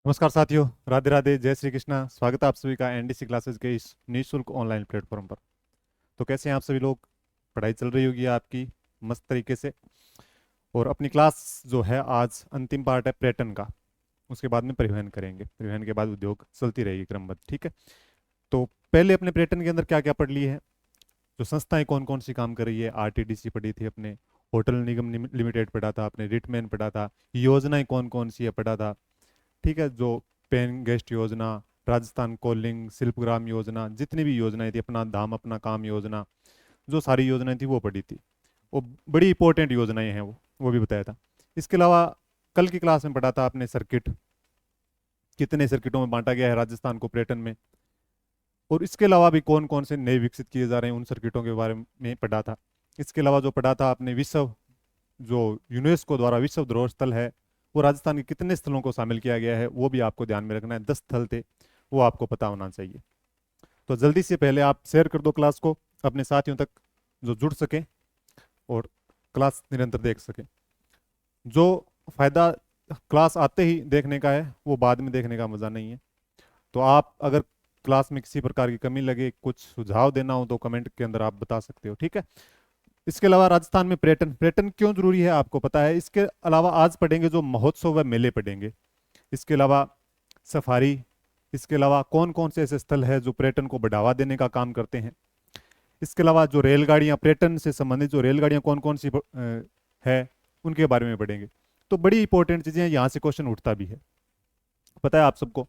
नमस्कार साथियों, राधे राधे, जय श्री कृष्णा। स्वागत है आप सभी का एनडीसी क्लासेस के इस निःशुल्क ऑनलाइन प्लेटफॉर्म पर। तो कैसे हैं आप सभी लोग? पढ़ाई चल रही होगी आपकी मस्त तरीके से। और अपनी क्लास जो है, आज अंतिम पार्ट है पर्यटन का। उसके बाद में परिवहन करेंगे, परिवहन के बाद उद्योग चलती रहेगी क्रमबद्ध, ठीक है। तो पहले अपने पर्यटन के अंदर क्या क्या पढ़ लिए है, जो संस्थाएं कौन कौन सी काम कर रही है। आरटीडीसी पढ़ी थी अपने, होटल निगम लिमिटेड पढ़ा था आपने, रिटमैन पढ़ा था, योजनाएं कौन कौन सी है पढ़ा था, ठीक है। जो पेन गेस्ट योजना, राजस्थान कोलिंग, शिल्पग्राम योजना, जितनी भी योजनाएं थी, अपना धाम अपना काम योजना, जो सारी योजनाएं थी वो पढ़ी थी। वो बड़ी इंपॉर्टेंट योजनाएं हैं, वो भी बताया था। इसके अलावा कल की क्लास में पढ़ा था आपने सर्किट, कितने सर्किटों में बांटा गया है राजस्थान को पर्यटन में। और इसके अलावा भी कौन कौन से नए विकसित किए जा रहे हैं, उन सर्किटों के बारे में पढ़ा था। इसके अलावा जो पढ़ा था आपने, विश्व जो यूनेस्को द्वारा विश्व धरोहर स्थल है, वो राजस्थान के कितने स्थलों को शामिल किया गया है, वो भी आपको ध्यान में रखना है। 10 स्थल थे, वो आपको पता होना चाहिए। तो जल्दी से पहले आप शेयर कर दो क्लास को अपने साथियों तक, जो जुड़ सके और क्लास निरंतर देख सके। जो फायदा क्लास आते ही देखने का है, वो बाद में देखने का मजा नहीं है। तो आप अगर क्लास में किसी प्रकार की कमी लगे, कुछ सुझाव देना हो, तो कमेंट के अंदर आप बता सकते हो, ठीक है। इसके अलावा राजस्थान में पर्यटन, पर्यटन क्यों जरूरी है आपको पता है। इसके अलावा आज पढ़ेंगे जो महोत्सव व मेले पढ़ेंगे। इसके अलावा सफारी, इसके अलावा कौन कौन से ऐसे स्थल है जो पर्यटन को बढ़ावा देने का काम करते हैं। इसके अलावा जो रेलगाड़ियां, पर्यटन से संबंधित जो रेलगाड़ियां कौन कौन सी है, उनके बारे में पढ़ेंगे। तो बड़ी इंपॉर्टेंट चीजें हैं, यहाँ से क्वेश्चन उठता भी है, पता है आप सबको।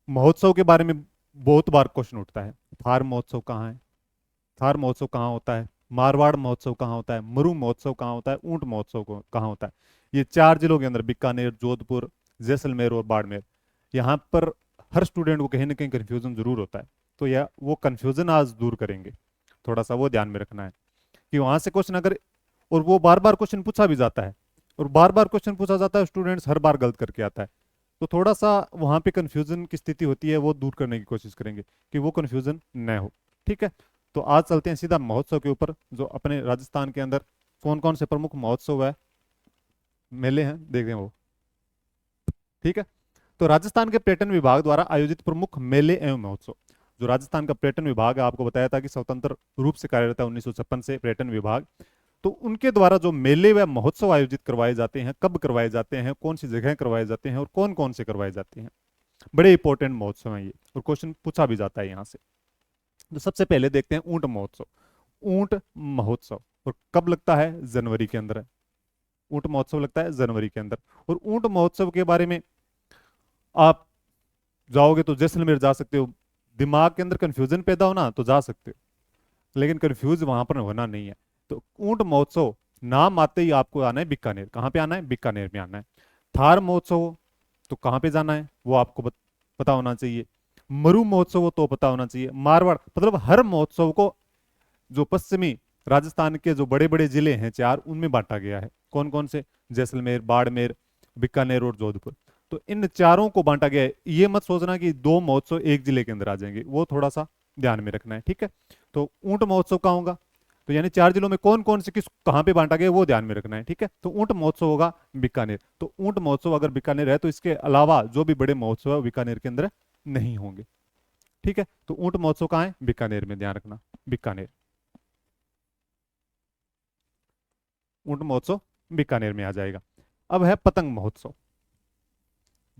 महोत्सव के बारे में बहुत बार क्वेश्चन उठता है। थार महोत्सव कहाँ है, थार महोत्सव कहाँ होता है, मारवाड़ महोत्सव कहाँ होता है, मरु महोत्सव कहाँ होता है, ऊंट महोत्सव कहाँ होता है। ये 4 जिलों के अंदर, बीकानेर, जोधपुर, जैसलमेर और बाड़मेर, यहाँ पर हर स्टूडेंट को कहीं ना कहीं कंफ्यूजन जरूर होता है। तो यह वो कंफ्यूजन आज दूर करेंगे, थोड़ा सा वो ध्यान में रखना है कि वहां से क्वेश्चन अगर, और वो बार बार क्वेश्चन पूछा भी जाता है, और बार बार क्वेश्चन पूछा जाता है, स्टूडेंट्स हर बार गलत करके आता है। तो थोड़ा सा वहां पे कंफ्यूजन की स्थिति होती है, वो दूर करने की कोशिश करेंगे कि वो कंफ्यूजन न हो, ठीक है। तो आज चलते हैं सीधा महोत्सव के ऊपर, जो अपने राजस्थान के अंदर कौन कौन से प्रमुख महोत्सव है, मेले हैं, देख रहे हैं वो, ठीक है। तो राजस्थान के पर्यटन विभाग द्वारा आयोजित प्रमुख मेले एवं महोत्सव। जो राजस्थान का पर्यटन विभाग है, आपको बताया था कि स्वतंत्र रूप से कार्यरत है 1956 से पर्यटन विभाग। तो उनके द्वारा जो मेले व महोत्सव आयोजित करवाए जाते हैं, कब करवाए जाते हैं, कौन सी जगह करवाए जाते हैं और कौन कौन से करवाए जाते हैं, बड़े इंपॉर्टेंट महोत्सव हैं ये, और क्वेश्चन पूछा भी जाता है यहाँ से। तो सबसे पहले देखते हैं ऊंट महोत्सव। ऊंट महोत्सव और कब लगता है, जनवरी के अंदर है। ऊंट महोत्सव लगता है जनवरी के अंदर। और ऊंट महोत्सव के बारे में आप जाओगे तो जैसलमेर जा सकते हो। दिमाग के अंदर कंफ्यूजन पैदा होना तो जा सकते हो, लेकिन कंफ्यूज वहां पर होना नहीं है। तो ऊंट महोत्सव नाम आते ही आपको आना है बीकानेर। कहाँ पे आना है, बीकानेर में आना है। थार महोत्सव तो कहाँ पे जाना है, वो आपको पता होना चाहिए। मरु महोत्सव तो पता होना चाहिए। मारवाड़, मतलब हर महोत्सव को जो पश्चिमी राजस्थान के जो बड़े बड़े जिले हैं 4, उनमें बांटा गया है। कौन कौन से, जैसलमेर, बाड़मेर, बीकानेर और जोधपुर। तो इन चारों को बांटा गया है। ये मत सोचना कि 2 महोत्सव एक जिले के अंदर आ जाएंगे, वो थोड़ा सा ध्यान में रखना है, ठीक है। तो ऊंट महोत्सव कहाँ होगा, तो यानी 4 जिलों में कौन कौन से किस कहाँ पे बांटा गया, वो ध्यान में रखना है, ठीक है। तो ऊंट महोत्सव होगा बीकानेर। तो ऊंट महोत्सव अगर बीकानेर है, तो इसके अलावा जो भी बड़े महोत्सव है बीकानेर के अंदर नहीं होंगे, ठीक है। तो ऊंट महोत्सव कहाँ है, बीकानेर में, ध्यान रखना, बीकानेर। ऊंट महोत्सव बीकानेर में आ जाएगा। अब है पतंग महोत्सव।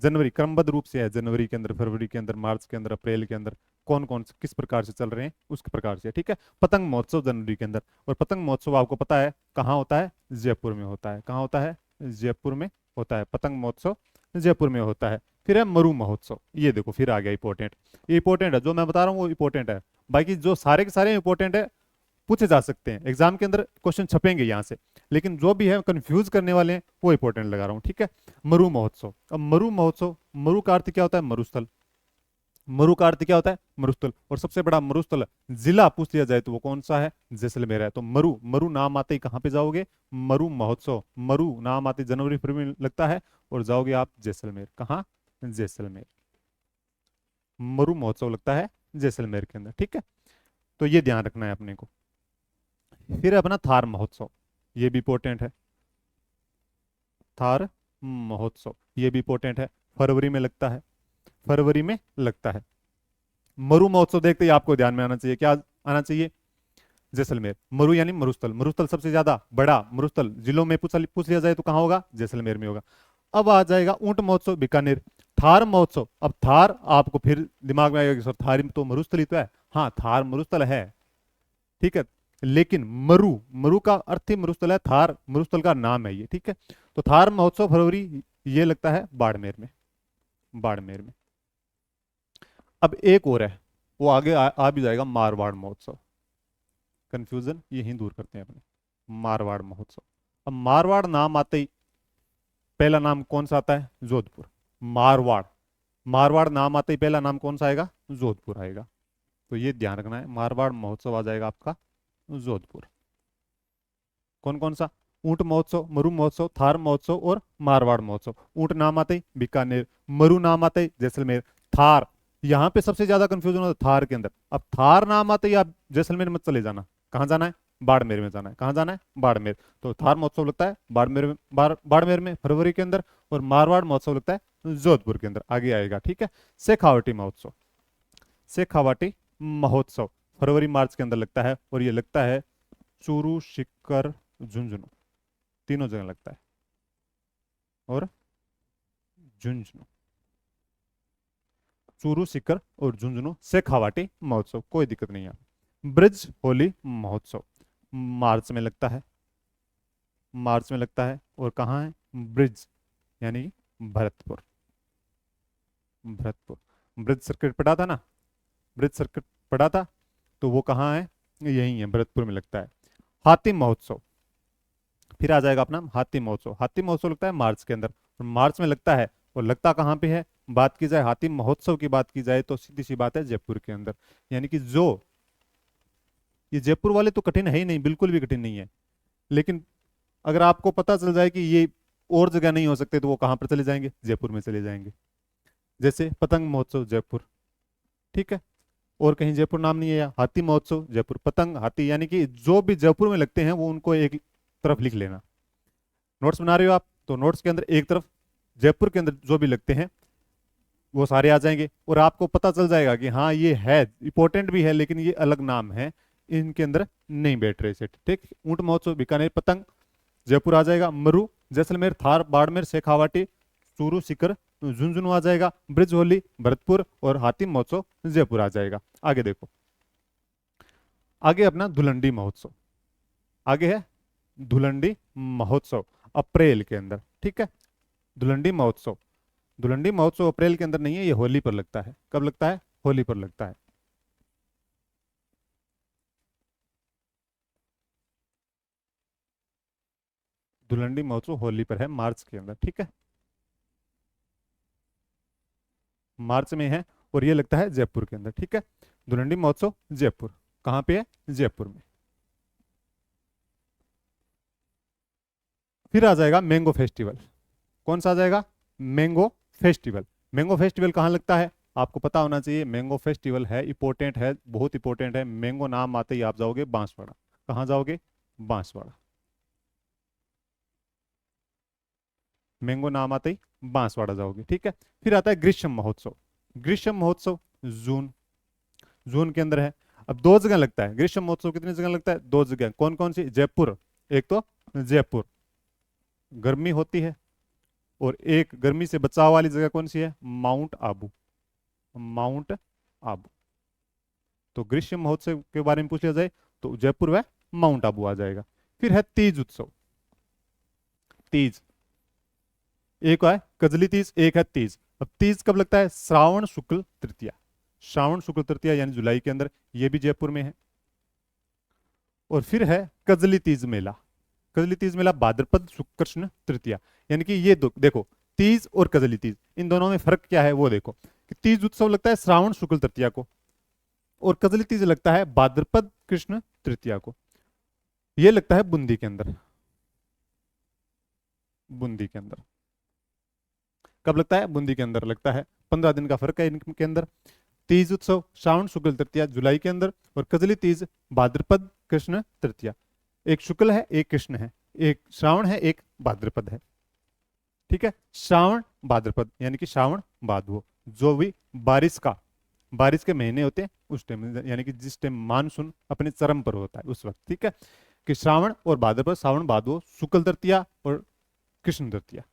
जनवरी, क्रमबद्ध रूप से है, जनवरी के अंदर, फरवरी के अंदर, मार्च के अंदर, अप्रैल के अंदर, कौन कौन से किस प्रकार से चल रहे हैं उस प्रकार से, ठीक है। पतंग महोत्सव जनवरी के अंदर। और पतंग महोत्सव आपको पता है कहाँ होता है, जयपुर में होता है। कहाँ होता है, जयपुर में होता है। पतंग महोत्सव जयपुर में होता है। फिर है मरु महोत्सव। ये देखो फिर आ गया इंपॉर्टेंट, ये इंपॉर्टेंट है, जो मैं बता रहा हूँ वो इंपॉर्टेंट है। बाकी जो सारे के सारे इंपॉर्टेंट है, पूछे जा सकते हैं एग्जाम के अंदर, क्वेश्चन छपेंगे यहाँ से। लेकिन जो भी है कंफ्यूज करने वाले हैं, वो इंपॉर्टेंट लगा रहा हूँ, ठीक है। मरु महोत्सव। अब मरु महोत्सव, मरु का अर्थ क्या होता है, मरुस्थल। मरु का अर्थ क्या होता है, मरुस्थल। और सबसे बड़ा मरुस्थल जिला पूछ लिया जाए तो वो कौन सा है, जैसलमेर है। तो मरु, मरु नाम आते ही कहाँ पे जाओगे, मरु महोत्सव। मरु नाम आते जनवरी फरवरी में लगता है, और जाओगे आप जैसलमेर। कहाँ, जैसलमेर। मरु महोत्सव लगता है जैसलमेर के अंदर, ठीक है। तो ये ध्यान रखना है अपने को। फिर है अपना थार महोत्सव, ये भी इंपॉर्टेंट है। थार महोत्सव ये भी इंपॉर्टेंट है। फरवरी में लगता है, फरवरी में लगता है। मरु महोत्सव देखते ही आपको ध्यान में आना चाहिए, क्या आना चाहिए? जैसलमेर। मरु यानी मरुस्थल, मरुस्थल सबसे ज्यादा बड़ा मरुस्थल जिलों में पूछ लिया जाए तो कहाँ होगा? जैसलमेर में होगा। अब आ जाएगा ऊंट महोत्सव बीकानेर। थार महोत्सव, अब थार आपको फिर दिमाग में आएगा कि सर थार तो मरुस्थल ही तो है। हाँ, थार मरुस्थल है, ठीक है, लेकिन मरु, मरु का अर्थ ही मरुस्थल है, थार मरुस्थल का नाम है ये, ठीक है। तो थार महोत्सव फरवरी, ये लगता है बाड़मेर में, बाड़मेर में। अब एक और है, वो आगे आ भी जाएगा, मारवाड़ महोत्सव। कंफ्यूजन यही दूर करते हैं अपने, मारवाड़ महोत्सव। अब मारवाड़ नाम आते ही पहला नाम कौन सा आता है? जोधपुर। मारवाड़, मारवाड़ नाम आते ही पहला नाम कौन सा आएगा? जोधपुर आएगा। तो ये ध्यान रखना है, मारवाड़ महोत्सव आ जाएगा आपका जोधपुर। कौन कौन सा? ऊंट महोत्सव, मरु महोत्सव, थार महोत्सव और मारवाड़ महोत्सव। ऊंट नाम आते ही बीकानेर, मरु नाम आते ही जैसलमेर, थार, यहाँ पे सबसे ज्यादा कंफ्यूजन होता है थार के अंदर। अब थार नाम आते ही आप जैसलमेर मत चले जाना, कहाँ जाना है? बाड़मेर में जाना है। कहाँ जाना है? बाड़मेर। तो थार महोत्सव लगता है बाड़मेर में, बाड़मेर में फरवरी के अंदर, और मारवाड़ महोत्सव लगता है जोधपुर के अंदर, आगे आएगा, ठीक है। शेखावाटी महोत्सव, शेखावाटी महोत्सव फरवरी मार्च के अंदर लगता है, और ये लगता है चूरू, सीकर, झुंझुनू, तीनों जगह लगता है, और झुंझुनू, चूरू, सीकर और झुंझुनू शेखावाटी महोत्सव, कोई दिक्कत नहीं है। ब्रज होली महोत्सव मार्च में लगता है, मार्च में लगता है, और कहाँ है? ब्रिज यानी भरतपुर, भरतपुर। ब्रिज सर्किट पढ़ा था ना, ब्रिज सर्किट पढ़ा था, तो वो कहाँ है? यही है, भरतपुर में लगता है। हाथी महोत्सव फिर आ जाएगा अपना, हाथी महोत्सव। हाथी महोत्सव लगता है मार्च के अंदर, और मार्च में लगता है, और लगता कहाँ पे है? बात की जाए हाथी महोत्सव की बात की जाए तो सीधी सी बात है जयपुर के अंदर। यानी कि जो ये जयपुर वाले तो कठिन है ही नहीं, बिल्कुल भी कठिन नहीं है, लेकिन अगर आपको पता चल जाए कि ये और जगह नहीं हो सकते तो वो कहाँ पर चले जाएंगे? जयपुर में चले जाएंगे। जैसे पतंग महोत्सव जयपुर, ठीक है, और कहीं जयपुर नाम नहीं है, या हाथी महोत्सव जयपुर, पतंग, हाथी, यानी कि जो भी जयपुर में लगते हैं वो उनको एक तरफ लिख लेना। नोट्स बना रहे हो आप, तो नोट्स के अंदर एक तरफ जयपुर के अंदर जो भी लगते हैं वो सारे आ जाएंगे, और आपको पता चल जाएगा कि हाँ ये है इंपॉर्टेंट भी है, लेकिन ये अलग नाम है, इनके अंदर नहीं बैठ रहे सेट, ठीक। ऊंट महोत्सव बीकानेर, पतंग जयपुर आ जाएगा, मरु जैसलमेर, थार बाड़मेर, शेखावाटी, चूरू, सीकर, झुंझुनू आ जाएगा, ब्रिज होली भरतपुर, और हाथी महोत्सव जयपुर आ जाएगा। आगे देखो, आगे अपना धुलंडी महोत्सव, आगे है धुलंडी महोत्सव अप्रैल के अंदर, ठीक है। धुलंडी महोत्सव, धुलंडी महोत्सव अप्रैल के अंदर नहीं है, ये होली पर लगता है। कब लगता है? होली पर लगता है। धुलंडी महोत्सव होली पर है, मार्च के अंदर, ठीक है, मार्च में है, और ये लगता है जयपुर के अंदर, ठीक है। धुलंडी महोत्सव जयपुर, कहाँ पे है? जयपुर में। फिर आ जाएगा मैंगो फेस्टिवल। कौन सा आ जाएगा? Mango festival. मैंगो फेस्टिवल कहाँ लगता है? आपको पता होना चाहिए, मैंगो फेस्टिवल है, इंपॉर्टेंट है, बहुत इंपॉर्टेंट है। मैंगो नाम आते ही आप जाओगे बांसवाड़ा। कहाँ जाओगे? बांसवाड़ा। मैंगो नाम आते ही बांसवाड़ा जाओगे, ठीक है। फिर आता है ग्रीष्म महोत्सव। ग्रीष्म महोत्सव जून, जून के अंदर है। अब दो जगह लगता है ग्रीष्म महोत्सव, कितनी जगह लगता है? दो जगह। कौन कौन सी? जयपुर, एक तो जयपुर गर्मी होती है, और एक गर्मी से बचाव वाली जगह कौन सी है? Mount Abu, mount Abu. तो ग्रीष्म महोत्सव के बारे में पूछ लिया जाए तो जयपुर व माउंट आबू आ जाएगा। फिर है तीज उत्सव, तीज, एक है कजली तीज, एक है तीज। अब तीज कब लगता है? श्रावण शुक्ल तृतीया, श्रावण शुक्ल तृतीया यानी जुलाई के अंदर, ये भी जयपुर में है। और फिर है कजली तीज मेला, कजली तीज मेला भाद्रपद शुक्ल कृष्ण तृतीया। यानी कि ये देखो, तीज और कजली तीज, इन दोनों में फर्क क्या है वो देखो, कि तीज उत्सव लगता है श्रावण शुक्ल तृतीया को, और कजली तीज लगता है भाद्रपद कृष्ण तृतीया को। ये लगता है बूंदी के अंदर, बूंदी के अंदर। कब लगता है? बूंदी के अंदर लगता है। 15 दिन का फर्क है इनके अंदर। तीज उत्सव श्रावण शुक्ल तृतीया जुलाई के अंदर, और कजली तीज भाद्रपद कृष्ण तृतीया। एक शुक्ल है, एक कृष्ण है, एक श्रावण है, एक भाद्रपद है, ठीक है। श्रावण भाद्रपद यानी कि श्रावण भादवो, जो भी बारिश के महीने होते हैं उस टाइम, यानी कि जिस टाइम मानसून अपने चरम पर होता है उस वक्त। ठीक है, कि श्रावण और भाद्रपद, श्रावण भादवो, शुक्ल तृतीया और कृष्ण तृतीया।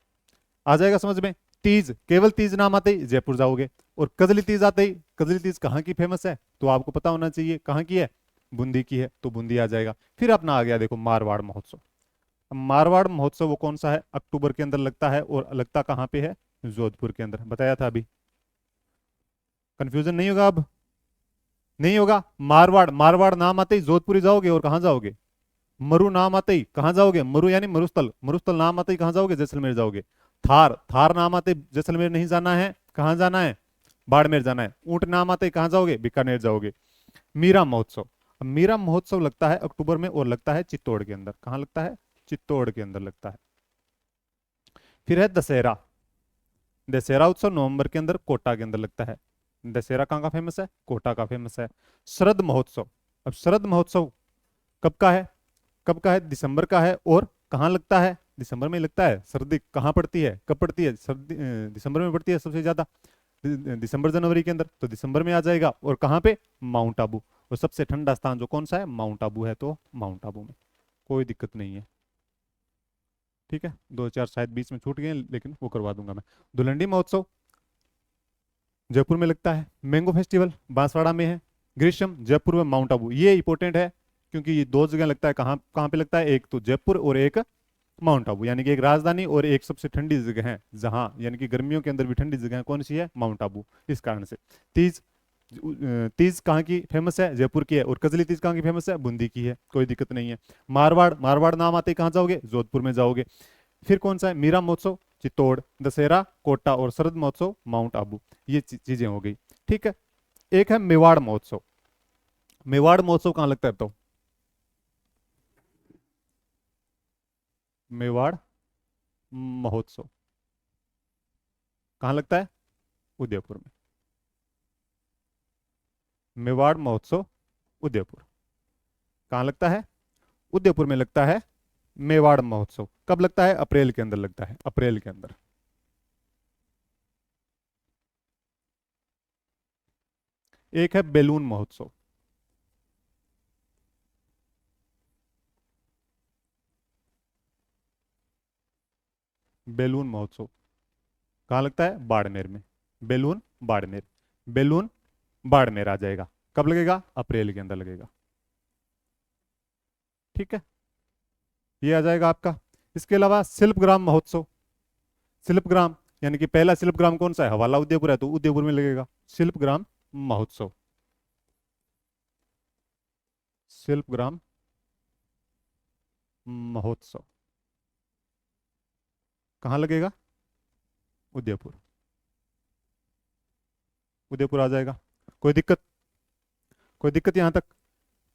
आ जाएगा समझ में। तीज, केवल तीज नाम आते ही जयपुर जाओगे। और कजली तीज आते ही, कजली तीज कहाँ की फेमस है तो आपको पता होना चाहिए, कहाँ की है, बूंदी की है, तो बूंदी आ जाएगा। फिर अपना आ गया देखो मारवाड़ महोत्सव। अब मारवाड़ महोत्सव वो कौन सा है, अक्टूबर के अंदर लगता है, और लगता कहाँ पे है, जोधपुर के अंदर, बताया था अभी। कंफ्यूजन नहीं होगा अब, नहीं होगा। मारवाड़, मारवाड़ नाम आते ही जोधपुरी जाओगे, और कहाँ जाओगे, मरु नाम आते ही कहाँ जाओगे, मरु यानी मरुस्थल, मरुस्थल नाम आते ही कहाँ जाओगे, जैसलमेर जाओगे। थार, थार नाम आते ही जैसलमेर नहीं जाना है, कहाँ जाना है, बाड़मेर जाना है। ऊंट नाम आते ही कहाँ जाओगे, बीकानेर जाओगे। मीरा महोत्सव, अब मीरा महोत्सव लगता है अक्टूबर में, और लगता है चित्तौड़ के अंदर। कहाँ लगता है, चित्तौड़ के अंदर लगता है। फिर है दशहरा, दशहरा उत्सव नवंबर के अंदर कोटा के अंदर लगता है। दशहरा कहाँ का फेमस है, कोटा का फेमस है। शरद महोत्सव, अब शरद महोत्सव कब का है, कब का है, दिसंबर का है, और कहाँ लगता है, दिसंबर में लगता है। सर्दी कहाँ पड़ती है, कब पड़ती है, सर्दी दिसंबर में पड़ती है सबसे ज्यादा, दिसंबर जनवरी के अंदर, तो दिसंबर में आ जाएगा। और कहाँ पे, माउंट आबू। और सबसे ठंडा स्थान जो कौन सा है, माउंट आबू है, तो माउंट आबू में कोई दिक्कत नहीं है। ठीक है, दो चार शायद बीच में छूट गए लेकिन वो करवा दूंगा मैं। धुलंडी महोत्सव जयपुर में लगता है। मैंगो फेस्टिवल बांसवाड़ा में है। ग्रीष्म जयपुर में, माउंट आबू। ये इंपॉर्टेंट है क्योंकि ये दो जगह लगता है। कहाँ कहाँ पे लगता है, एक तो जयपुर और एक माउंट आबू, यानी कि एक राजधानी और एक सबसे ठंडी जगह है, जहां यानी कि गर्मियों के अंदर भी ठंडी जगह कौन सी है, माउंट आबू। इस कारण से तीज, तीज कहाँ की फेमस है, जयपुर की है। और कजली तीज कहाँ की फेमस है, बूंदी की है, कोई दिक्कत नहीं है। मारवाड़, मारवाड़ नाम आते ही कहाँ जाओगे, जोधपुर में जाओगे। फिर कौन सा है, मीरा महोत्सव चित्तौड़, दशहरा कोटा, और शरद महोत्सव माउंट आबू। ये चीजें हो गई। ठीक है, एक है मेवाड़ महोत्सव। मेवाड़ महोत्सव कहाँ लगता है बताओ, मेवाड़ महोत्सव कहाँ लगता है, उदयपुर में। मेवाड़ महोत्सव उदयपुर कहाँ लगता है, उदयपुर में लगता है। मेवाड़ महोत्सव कब लगता है, अप्रैल के अंदर लगता है, अप्रैल के अंदर। एक है बैलून महोत्सव, बैलून महोत्सव कहाँ लगता है, बाड़मेर में। बैलून बाड़मेर, बैलून बाड़मेर आ जाएगा। कब लगेगा, अप्रैल के अंदर लगेगा। ठीक है, ये आ जाएगा आपका। इसके अलावा शिल्पग्राम महोत्सव, शिल्पग्राम यानी कि पहला शिल्पग्राम कौन सा है, हवाला उदयपुर है, तो उदयपुर में लगेगा शिल्पग्राम महोत्सव। शिल्पग्राम महोत्सव कहाँ लगेगा, उदयपुर, उदयपुर आ जाएगा। कोई दिक्कत, कोई दिक्कत यहां तक।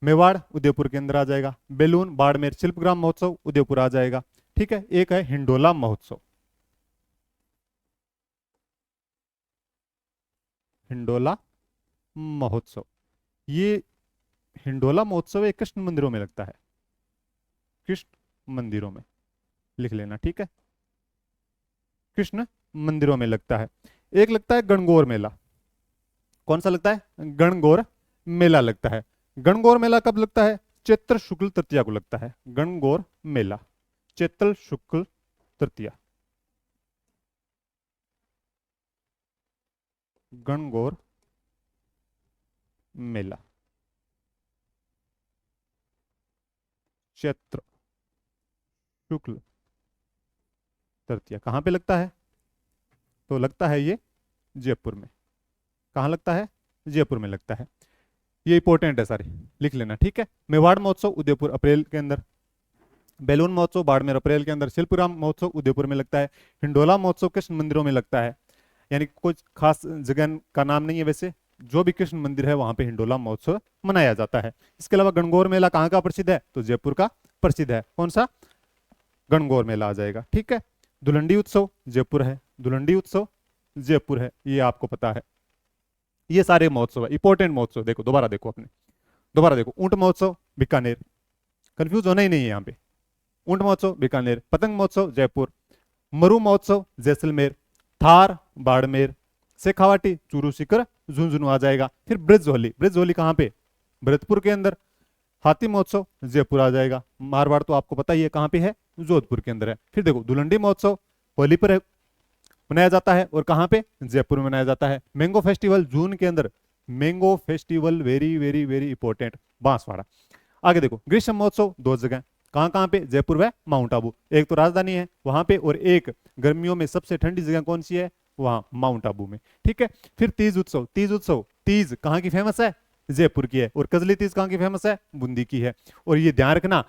मेवाड़ उदयपुर के अंदर आ जाएगा। बैलून बाड़मेर, शिल्पग्राम महोत्सव उदयपुर आ जाएगा। ठीक है, एक है हिंडोला महोत्सव, हिंडोला महोत्सव। ये हिंडोला महोत्सव एक कृष्ण मंदिरों में लगता है, कृष्ण मंदिरों में, लिख लेना। ठीक है, कृष्ण मंदिरों में लगता है। एक लगता है गणगौर मेला, कौन सा लगता है, गणगौर मेला लगता है। गणगौर मेला कब लगता है, चैत्र शुक्ल तृतीया को लगता है। गणगौर मेला चैत्र शुक्ल तृतीया, गणगौर मेला चैत्र शुक्ल तृतीया कहाँ पे लगता है, तो लगता है ये जयपुर में। कहाँ लगता है, जयपुर में लगता है। ये इंपॉर्टेंट है सारी, लिख लेना। ठीक है, मेवाड़ महोत्सव उदयपुर अप्रैल के अंदर, बैलून महोत्सव बाड़मेर अप्रैल के अंदर, शिल्पग्राम महोत्सव उदयपुर में लगता है, हिंडोला महोत्सव कृष्ण मंदिरों में लगता है। यानी कुछ खास जगह का नाम नहीं है, वैसे जो भी कृष्ण मंदिर है वहां पे हिंडोला महोत्सव मनाया जाता है। इसके अलावा गणगौर मेला कहाँ का प्रसिद्ध है, तो जयपुर का प्रसिद्ध है। कौन सा, गणगौर मेला आ जाएगा। ठीक है, धुलंडी उत्सव जयपुर है, धुलंडी उत्सव जयपुर है, ये आपको पता है। ये सारे महोत्सव है, इंपॉर्टेंट महोत्सव। देखो दोबारा देखो अपने, दोबारा देखो। ऊंट महोत्सव बीकानेर, कंफ्यूज होना ही नहीं है यहाँ पे। ऊंट महोत्सव बीकानेर, पतंग महोत्सव जयपुर, मरु महोत्सव जैसलमेर, थार बाड़मेर, शेखावाटी चूरू सीकर झुंझुनू आ जाएगा। फिर ब्रज होली, ब्रज होली कहाँ पे, भरतपुर के अंदर। हाथी महोत्सव जयपुर आ जाएगा। मारवाड़ तो आपको पता ही है कहाँ पे है, जोधपुर के अंदर है। फिर देखो धुलंडी महोत्सव होली पर मनाया जाता है और कहाँ पे, जयपुर में मनाया जाता है। मैंगो फेस्टिवल जून के अंदर, mango festival very very very important, Banswara. आगे देखो ग्रीष्म महोत्सव दो जगह, कहाँ कहाँ पे, जयपुर व माउंट आबू। एक तो राजधानी है वहां पे, और एक गर्मियों में सबसे ठंडी जगह कौन सी है, वहां माउंट आबू में। ठीक है। फिर तीज उत्सव, तीज उत्सव, तीज कहाँ की फेमस है, जयपुर की है। और कजली तीज कहाँ की फेमस है, बूंदी की है। और ये ध्यान रखना,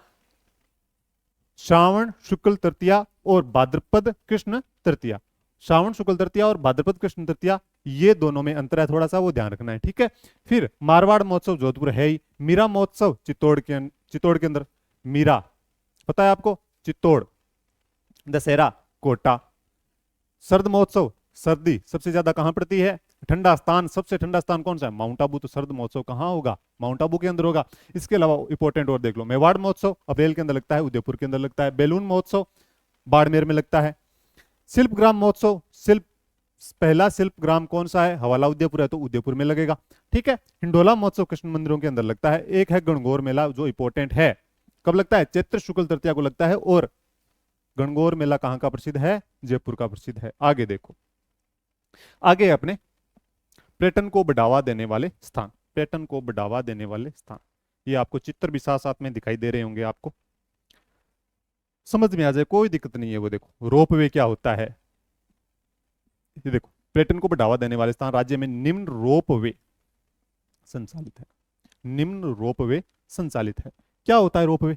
श्रावण शुक्ल तृतीया और भाद्रपद कृष्ण तृतीया, श्रावण शुक्ल तृतीया और भाद्रपद कृष्ण तृतीया, ये दोनों में अंतर है थोड़ा सा, वो ध्यान रखना है। ठीक है। फिर मारवाड़ महोत्सव जोधपुर है ही। मीरा महोत्सव चित्तौड़ के अंदर, मीरा पता है आपको, चित्तौड़। दशहरा कोटा। सर्द महोत्सव, सर्दी सबसे ज्यादा कहां पड़ती है, ठंडा स्थान, सबसे ठंडा स्थान कौन सा है, माउंट आबू। तो सर्द महोत्सव कहां होगा, माउंट आबू के अंदर होगा। इसके अलावा इंपॉर्टेंट और देख लो, मेवाड़ महोत्सव अप्रैल के अंदर लगता है, उदयपुर के अंदर लगता है। बैलून महोत्सव बाड़मेर में लगता है। शिल्पग्राम महोत्सव, शिल्प पहला शिल्पग्राम कौन सा है, हवाला उदयपुर है, तो उदयपुर में लगेगा। ठीक है। हिंडोला महोत्सव कृष्ण मंदिरों के अंदर लगता है। एक है गणगौर मेला जो इंपॉर्टेंट है, कब लगता है, चैत्र शुक्ल तृतीया को लगता है। और गणगौर मेला कहां का प्रसिद्ध है, जयपुर का प्रसिद्ध है। आगे देखो, आगे अपने पर्यटन को बढ़ावा देने वाले स्थान, पर्यटन को बढ़ावा देने वाले स्थान, ये आपको चित्र भी साथ साथ में दिखाई दे रहे होंगे, आपको समझ में आ जाए, कोई दिक्कत नहीं है। वो देखो रोपवे क्या होता है, ये देखो पर्यटन को बढ़ावा देने वाले स्थान, राज्य में निम्न रोपवे संचालित है, निम्न रोपवे संचालित है। क्या होता है रोपवे,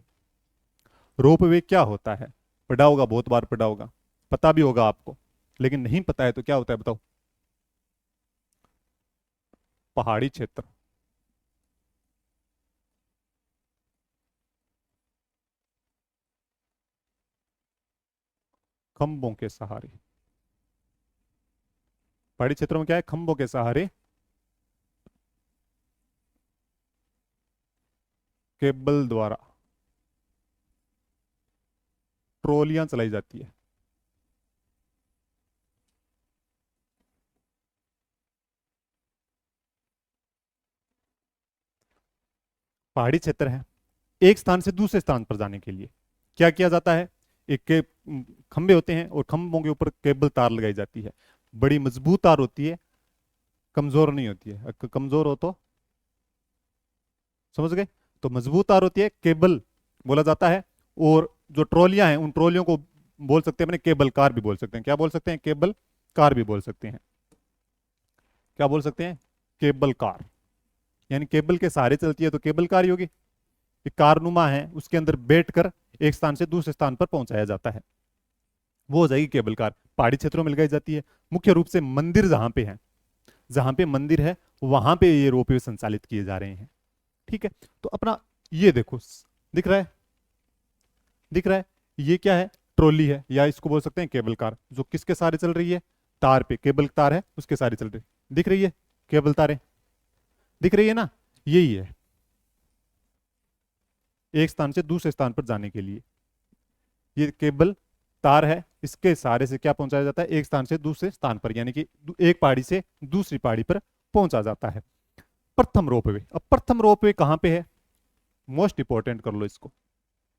रोपवे क्या होता है, पढ़ा होगा, बहुत बार पढ़ा होगा, पता भी होगा आपको, लेकिन नहीं पता है तो क्या होता है बताओ, पहाड़ी क्षेत्र, खंभों के सहारे, पहाड़ी क्षेत्रों में क्या है, खंभों के सहारे केबल द्वारा ट्रॉलियां चलाई जाती है। पहाड़ी क्षेत्र है, एक स्थान से दूसरे स्थान पर जाने के लिए क्या किया जाता है, एक के खंभे होते हैं और खंभों के ऊपर केबल तार लगाई जाती है। बड़ी मजबूत तार होती है, कमजोर नहीं होती है। कमजोर हो तो समझ गए, तो मजबूत तार होती है, केबल बोला जाता है। और जो ट्रॉलियां हैं, उन ट्रॉलियों को बोल सकते हैं अपने केबल कार भी बोल सकते हैं। क्या बोल सकते हैं, केबल कार भी बोल सकते हैं। क्या बोल सकते हैं, केबल कार, यानी केबल के सहारे चलती है तो केबल कार ही होगी। एक कारनुमा है, उसके अंदर बैठकर एक स्थान से दूसरे स्थान पर पहुंचाया जाता है, वो हो जाएगी केबल कार। पहाड़ी क्षेत्रों में लगाई जाती है, मुख्य रूप से मंदिर जहां पे है, जहां पे मंदिर है वहां पे ये रोपवे संचालित किए जा रहे हैं। ठीक है। तो अपना ये देखो, दिख रहा है, दिख रहा है, ये क्या है, ट्रॉली है, या इसको बोल सकते हैं केबल कार, जो किसके सहारे चल रही है, तार पे, केबल तार है उसके सहारे चल रही है। दिख रही है केबल तारें, दिख रही है ना, यही है, एक स्थान से दूसरे स्थान पर जाने के लिए ये केबल तार है, इसके सहारे से क्या पहुंचाया जाता है, एक स्थान से दूसरे स्थान पर, यानी कि एक पहाड़ी से दूसरी पहाड़ी पर पहुंचा जाता है। प्रथम रोपवे, अब प्रथम रोपवे कहां पे है, मोस्ट इंपॉर्टेंट कर लो इसको,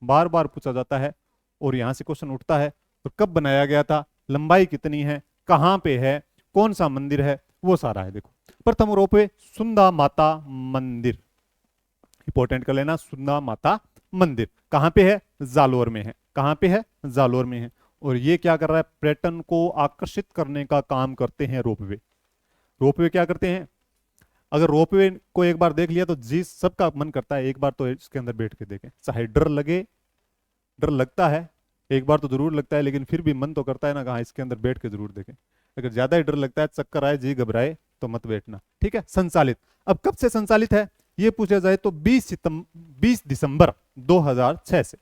बार बार पूछा जाता है और यहां से क्वेश्चन उठता है। और कब बनाया गया था, लंबाई कितनी है, कहां पे है, कौन सा मंदिर है, वो सारा है। देखो प्रथम रोपवे सुंदा माता मंदिर, इंपॉर्टेंट कर लेना, सुंदा माता मंदिर कहां पे है, जालोर में है। कहां पे है, जालोर में है। और ये क्या कर रहा है, पर्यटन को आकर्षित करने का काम करते हैं रोपवे। रोपवे क्या करते हैं, अगर रोपवे को एक बार देख लिया तो जी सबका मन करता है एक बार तो इसके अंदर बैठ के देखें, चाहे डर लगे, डर लगता है एक बार तो जरूर लगता है, लेकिन फिर भी मन तो करता है ना, कहा इसके अंदर बैठ के जरूर देखें। अगर ज्यादा ही डर लगता है, चक्कर आए, जी घबराए, तो मत बैठना। ठीक है। संचालित, अब कब से संचालित है ये पूछा जाए तो 20 दिसंबर 2006 से,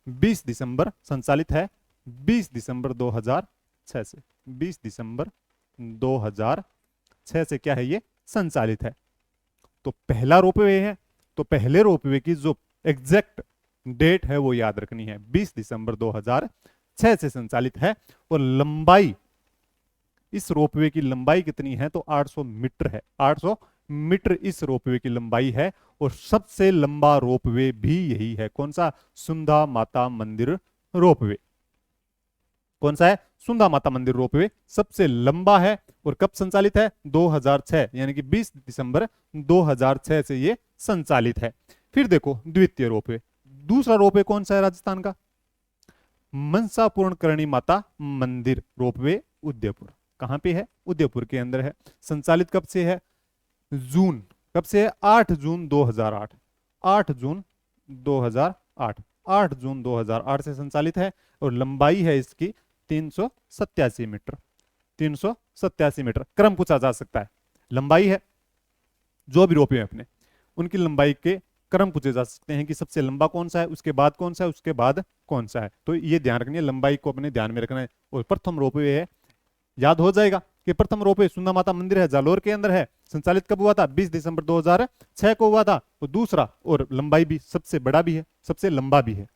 20 दिसंबर संचालित है, 20 दिसंबर 2006 से, 20 दिसंबर 2006 से क्या है ये संचालित है। तो पहला रोपवे है, तो पहले रोपवे की जो एग्जैक्ट डेट है वो याद रखनी है, 20 दिसंबर 2006 2006 से संचालित है। और लंबाई, इस रोपवे की लंबाई कितनी है, तो 800 मीटर है। 800 मीटर इस रोपवे की लंबाई है। और सबसे लंबा रोपवे भी यही है। कौन सा? सुंधा माता मंदिर रोपवे। कौन सा है? सुंधा माता मंदिर रोपवे सबसे लंबा है। और कब संचालित है? 2006, यानी कि 20 दिसंबर 2006 से ये संचालित है। फिर देखो द्वितीय रोपवे, दूसरा रोपवे कौन सा है राजस्थान का? मनसा पूर्ण करणी माता मंदिर रोपवे उदयपुर। कहां पे है? उदयपुर के अंदर है। संचालित कब से है? जून, कब से है? 8 जून 2008। 8 जून 2008, 8 जून 2008 से संचालित है। और लंबाई है इसकी 387 मीटर। 387 मीटर। क्रम पूछा जा सकता है, लंबाई है जो भी रोपवे अपने, उनकी लंबाई के क्रम पूछे जा सकते हैं कि सबसे लंबा कौन सा है, उसके बाद कौन सा है, उसके बाद कौन सा है। तो ये ध्यान रखनी है, लंबाई को अपने ध्यान में रखना है। और प्रथम रोपवे है, याद हो जाएगा कि प्रथम रोपवे सुंदा माता मंदिर है, जालोर के अंदर है। संचालित कब हुआ था? 20 दिसंबर 2006 को हुआ था। तो दूसरा, और लंबाई भी सबसे बड़ा भी है, सबसे लंबा भी है,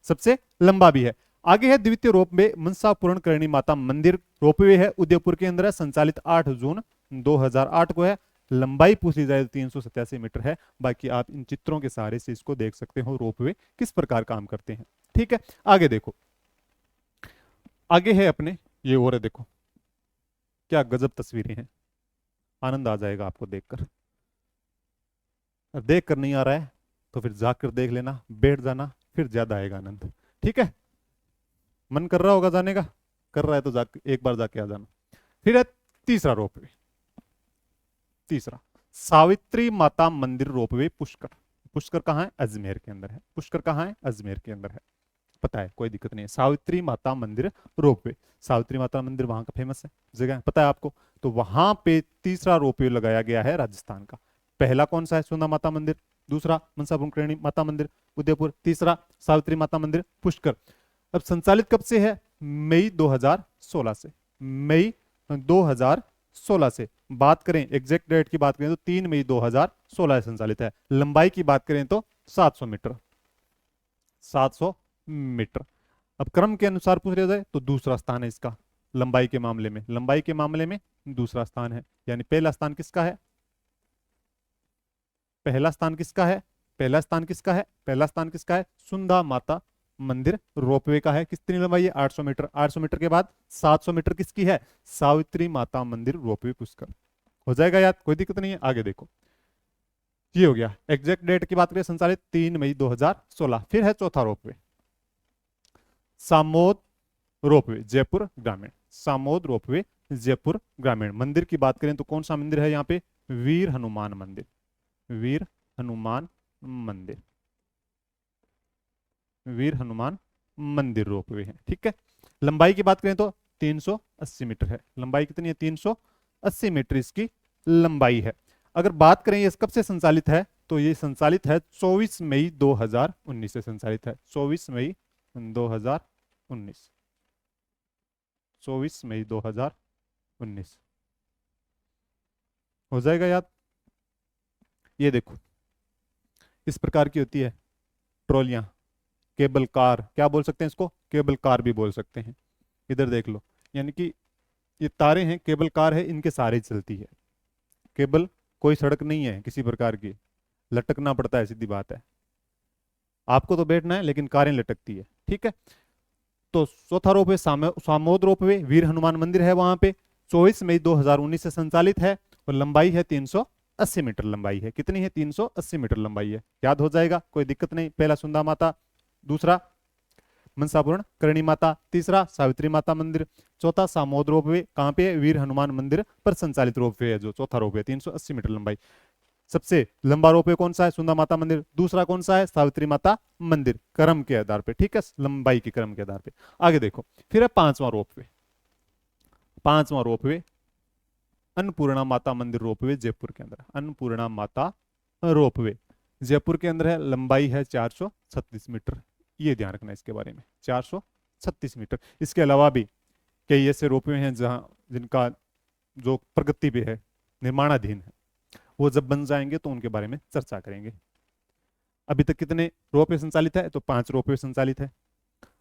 सबसे लंबा भी है। आगे है द्वितीय रोपवे मनसा पूर्ण करणी माता मंदिर रोपवे है, उदयपुर के अंदर है। संचालित 8 जून 2008 को है। लंबाई पूछ ली जाए तो 387 मीटर है। बाकी आप इन चित्रों के सहारे से इसको देख सकते हो रोपवे किस प्रकार काम करते हैं। ठीक है, आगे देखो, आगे है अपने ये, और है देखो क्या गजब तस्वीरें हैं, आनंद आ जाएगा आपको देखकर। देख कर नहीं आ रहा है तो फिर जाकर देख लेना, बैठ जाना, फिर ज्यादा आएगा आनंद। ठीक है, मन कर रहा होगा जाने का, कर रहा है तो जाके एक बार जाके आ जाना। फिर है तीसरा रोपवे, तीसरा सावित्री माता मंदिर रोपवे पुष्कर। पुष्कर कहाँ है? अजमेर के अंदर है। पुष्कर कहाँ है? अजमेर के अंदर है। पता है, कोई दिक्कत नहीं है। सावित्री माता मंदिर रोपवे, सावित्री माता मंदिर वहां का फेमस है, जगह है, पता है आपको। तो वहां पे तीसरा रोपवे लगाया गया है राजस्थान का। पहला कौन सा है? सुंदा माता मंदिर। दूसरा मनसा पूर्ण माता मंदिर उदयपुर। तीसरा सावित्री माता मंदिर पुष्कर। अब संचालित कब से है? मई 2016 से। मई 2016 से। बात करें एग्जैक्ट डेट की बात करें तो 3 मई 2016 से संचालित है। लंबाई की बात करें तो 700 मीटर, 700 मीटर। अब क्रम के अनुसार पूछ लिया जाए तो दूसरा स्थान है इसका, लंबाई के मामले में, लंबाई के मामले में दूसरा स्थान है। यानी पहला स्थान किसका है? पहला स्थान किसका है? पहला स्थान किसका है? पहला स्थान किसका है? सुंदा माता मंदिर रोपवे का है। कितनी लंबाई है? 800 मीटर। 800 मीटर के बाद 700 मीटर किसकी है? सावित्री माता मंदिर रोपवे पुष्कर। हो जाएगा याद, कोई दिक्कत नहीं है। आगे देखो, ये हो गया। एग्जैक्ट डेट की बात करें संचालित 3 मई 2016। फिर है चौथा रोपवे, सामोद रोपवे जयपुर ग्रामीण। सामोद रोपवे जयपुर ग्रामीण। मंदिर की बात करें तो कौन सा मंदिर है यहाँ पे? वीर हनुमान मंदिर। वीर हनुमान मंदिर, वीर हनुमान मंदिर रोपवे है। ठीक है, लंबाई की बात करें तो 380 मीटर है। लंबाई कितनी है? 380 मीटर इसकी लंबाई है। अगर बात करें ये कब से संचालित है, तो ये संचालित है 24 मई 2019 से संचालित है। 24 मई 2019, 24 मई 2019। हो जाएगा याद। ये देखो इस प्रकार की होती है ट्रॉलियां, केबल कार, क्या बोल सकते हैं इसको? केबल कार भी बोल सकते हैं। इधर देख लो, यानी कि ये तारे हैं, केबल कार है, इनके सहारे चलती है केबल। कोई सड़क नहीं है किसी प्रकार की, लटकना पड़ता है, सीधी बात है। आपको तो बैठना है लेकिन कारें लटकती है। ठीक है, तो चौथा रोपवे सामोद रोपवे, वीर हनुमान मंदिर है वहां पे। 24 मई 2019 से संचालित है। और लंबाई है 380 मीटर लंबाई है। कितनी है? 380 मीटर लंबाई है। याद हो जाएगा, कोई दिक्कत नहीं। पहला सुंदा माता, दूसरा मनसापूर्ण करणी माता, तीसरा सावित्री माता मंदिर, चौथा सामोद रोपवे। कहां पे? वीर हनुमान मंदिर पर संचालित रोपवे है जो चौथा रोपवे, 380 मीटर लंबाई। सबसे लंबा रोपवे कौन सा है? सुंदा माता मंदिर। दूसरा कौन सा है? सावित्री माता मंदिर, क्रम के आधार पे। ठीक है, लंबाई के क्रम के आधार पे। आगे देखो, फिर है पांचवा रोपवे। पांचवा रोपवे अन्नपूर्णा माता मंदिर रोपवे जयपुर के अंदर। अन्नपूर्णा माता रोपवे जयपुर के अंदर है। लंबाई है 436 मीटर। ये ध्यान रखना इसके बारे में, 436 मीटर। इसके अलावा भी कई ऐसे रोपवे हैं जहां जिनका जो प्रगति पे है, निर्माणाधीन है, वो जब बन जाएंगे तो उनके बारे में चर्चा करेंगे। अभी तक कितने रोपवे संचालित है? तो 5 रोपवे संचालित है।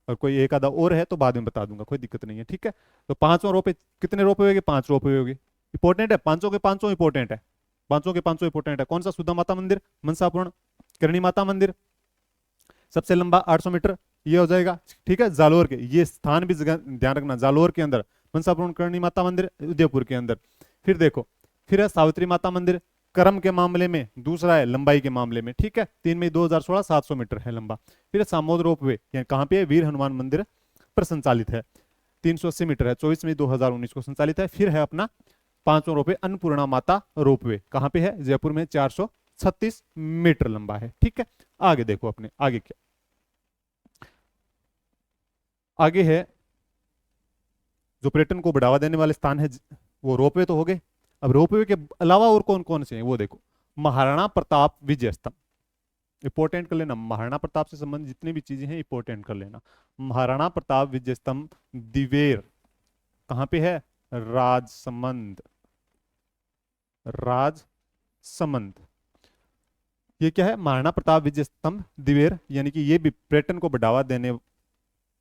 और कोई एक आधा और है तो बाद में बता दूंगा, कोई दिक्कत नहीं है, ठीक है। तो पांचों रोपे, कितने रोपे होंगे? 5 रोपे होंगे। इंपॉर्टेंट है, पांचों के पांचों इंपॉर्टेंट है, पांचों के पांचों इंपॉर्टेंट है। कौन सा? सुधा माता मंदिर, मनसापूर्ण, करणी माता मंदिर, सबसे लंबा 800 मीटर, ये हो जाएगा, ठीक है। जालोर के, ये स्थान भी ध्यान रखना, जालोर के अंदर मनसापूर्ण, करणी माता मंदिर उदयपुर के अंदर। फिर देखो, फिर है सावित्री माता मंदिर, क्रम के मामले में दूसरा है, लंबाई के मामले में, ठीक है। 3 मई 2016, 700 मीटर है लंबा। फिर सामोद रोपवे, यानी कहाँ पे है? वीर हनुमान मंदिर पर संचालित है, 380 मीटर है, 24 मई 2019 को संचालित है। फिर है अपना पांचों रोपवे अन्नपूर्णा माता रोपवे, कहाँ पे है? जयपुर में, 436 मीटर लंबा है, ठीक है। आगे देखो, अपने आगे क्या आगे है, जो पर्यटन को बढ़ावा देने वाले स्थान है वो रोपवे तो हो गए। अब रोपवे के अलावा और कौन कौन से हैं वो देखो। महाराणा प्रताप विजय स्तंभ, इंपॉर्टेंट कर लेना, महाराणा प्रताप से संबंधित जितनी भी चीजें हैं इंपॉर्टेंट कर लेना। महाराणा प्रताप विजय स्तंभ दिवेर, कहां पे है? राजसमंद, राजसमंद। ये क्या है? महाराणा प्रताप विजय स्तंभ दिवेर, यानी कि ये भी पर्यटन को बढ़ावा देने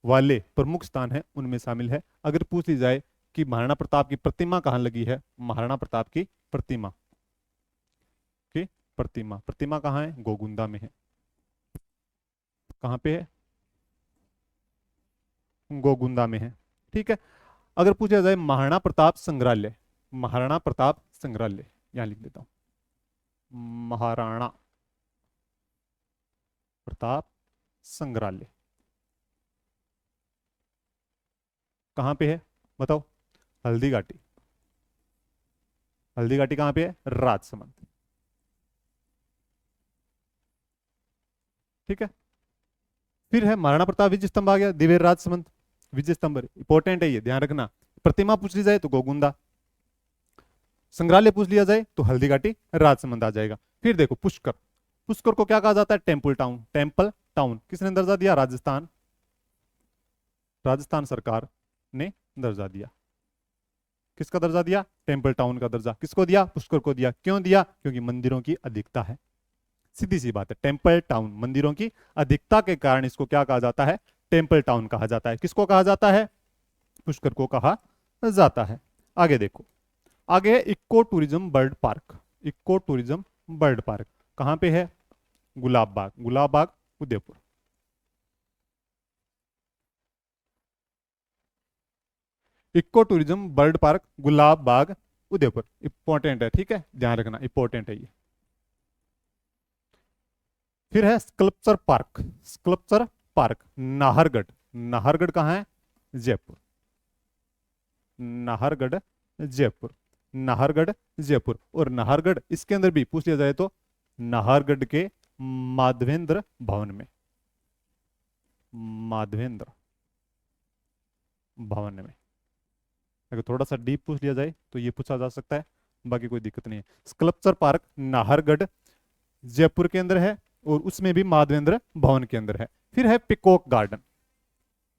वाले प्रमुख स्थान है, उनमें शामिल है। अगर पूछ ली जाए कि महाराणा प्रताप की प्रतिमा कहाँ लगी है, महाराणा प्रताप की प्रतिमा प्रतिमा कहाँ है? गोगुंदा में है। कहाँ पे है? गोगुंदा में है, ठीक है। अगर पूछा जाए महाराणा प्रताप संग्रहालय, महाराणा प्रताप संग्रहालय यहां लिख देता हूं, महाराणा प्रताप संग्रहालय कहां पे है बताओ? हल्दी घाटी, हल्दी घाटी कहां पे है? राजसमंद, ठीक है। फिर है महाराणा प्रताप विजय स्तंभ आ गया, दिवेर राजसमंद विजय स्तंभ, इंपॉर्टेंट है ये, ध्यान रखना। प्रतिमा पूछ ली जाए तो गोगुंदा, संग्रहालय पूछ लिया जाए तो हल्दी घाटी राजसमंद आ जाएगा। फिर देखो पुष्कर, पुष्कर को क्या कहा जाता है? टेम्पल टाउन, टेम्पल टाउन किसने दर्जा दिया? राजस्थान, राजस्थान सरकार ने दर्जा दिया। किसका दर्जा दिया? टेम्पल टाउन का दर्जा। किसको दिया? पुष्कर को दिया। क्यों दिया? क्योंकि मंदिरों की अधिकता है, सीधी सी बात है। टेम्पल टाउन, मंदिरों की अधिकता के कारण इसको क्या कहा जाता है? टेम्पल टाउन कहा जाता है। किसको कहा जाता है? पुष्कर को कहा जाता है। आगे देखो, आगे है eco tourism bird park, eco tourism bird park कहां पे है? Gulab Bagh, Gulab Bagh Udaipur. Eco tourism bird park Gulab Bagh Udaipur, important है, ठीक है, ध्यान रखना, इंपॉर्टेंट है ये। फिर है sculpture park, sculpture park Nahargarh, Nahargarh कहाँ है? जयपुर, नाहरगढ़ जयपुर, नाहरगढ़ जयपुर। और नाहरगढ़ इसके अंदर भी पूछ लिया जाए तो नाहरगढ़ के माधवेंद्र भवन में, माधवेंद्र भवन में। अगर थोड़ा सा डीप पूछ लिया जाए तो ये पूछा जा सकता है, बाकी कोई दिक्कत नहीं है। स्कल्पचर पार्क नाहरगढ़ जयपुर के अंदर है और उसमें भी माधवेंद्र भवन के अंदर है। फिर है peacock garden,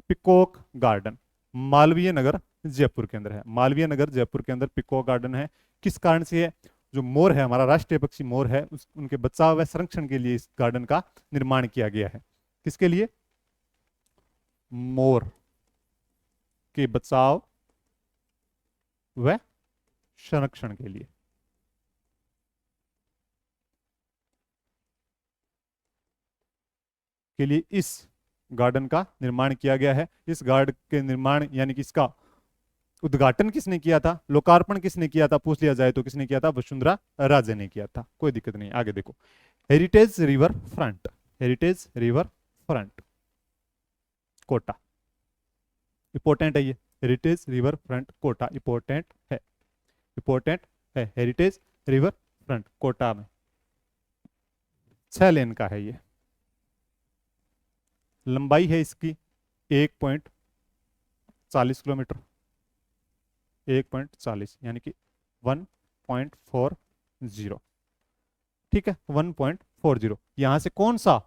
peacock garden Malviya Nagar Jaipur के अंदर है, मालवीय नगर जयपुर के अंदर पिकॉक गार्डन है। किस कारण से है? जो मोर है, हमारा राष्ट्रीय पक्षी मोर है, उनके बचाव व संरक्षण के लिए इस गार्डन का निर्माण किया गया है। किसके लिए? मोर के बचाव व संरक्षण के लिए। इस गार्डन का निर्माण किया गया है। इस गार्डन के निर्माण यानी कि इसका उद्घाटन किसने किया था, लोकार्पण किसने किया था पूछ लिया जाए तो किसने किया था? वसुंधरा राजे ने किया था। कोई दिक्कत नहीं। आगे देखो, heritage river front, heritage river front Kota, important है ये। Heritage river front Kota important है, इंपॉर्टेंट है। हेरिटेज रिवर फ्रंट कोटा में 6 लेन का है ये, लंबाई है इसकी 1.40 किलोमीटर, 1.40 यानी कि 1.40, ठीक है, 1.40। यहां से कौन सा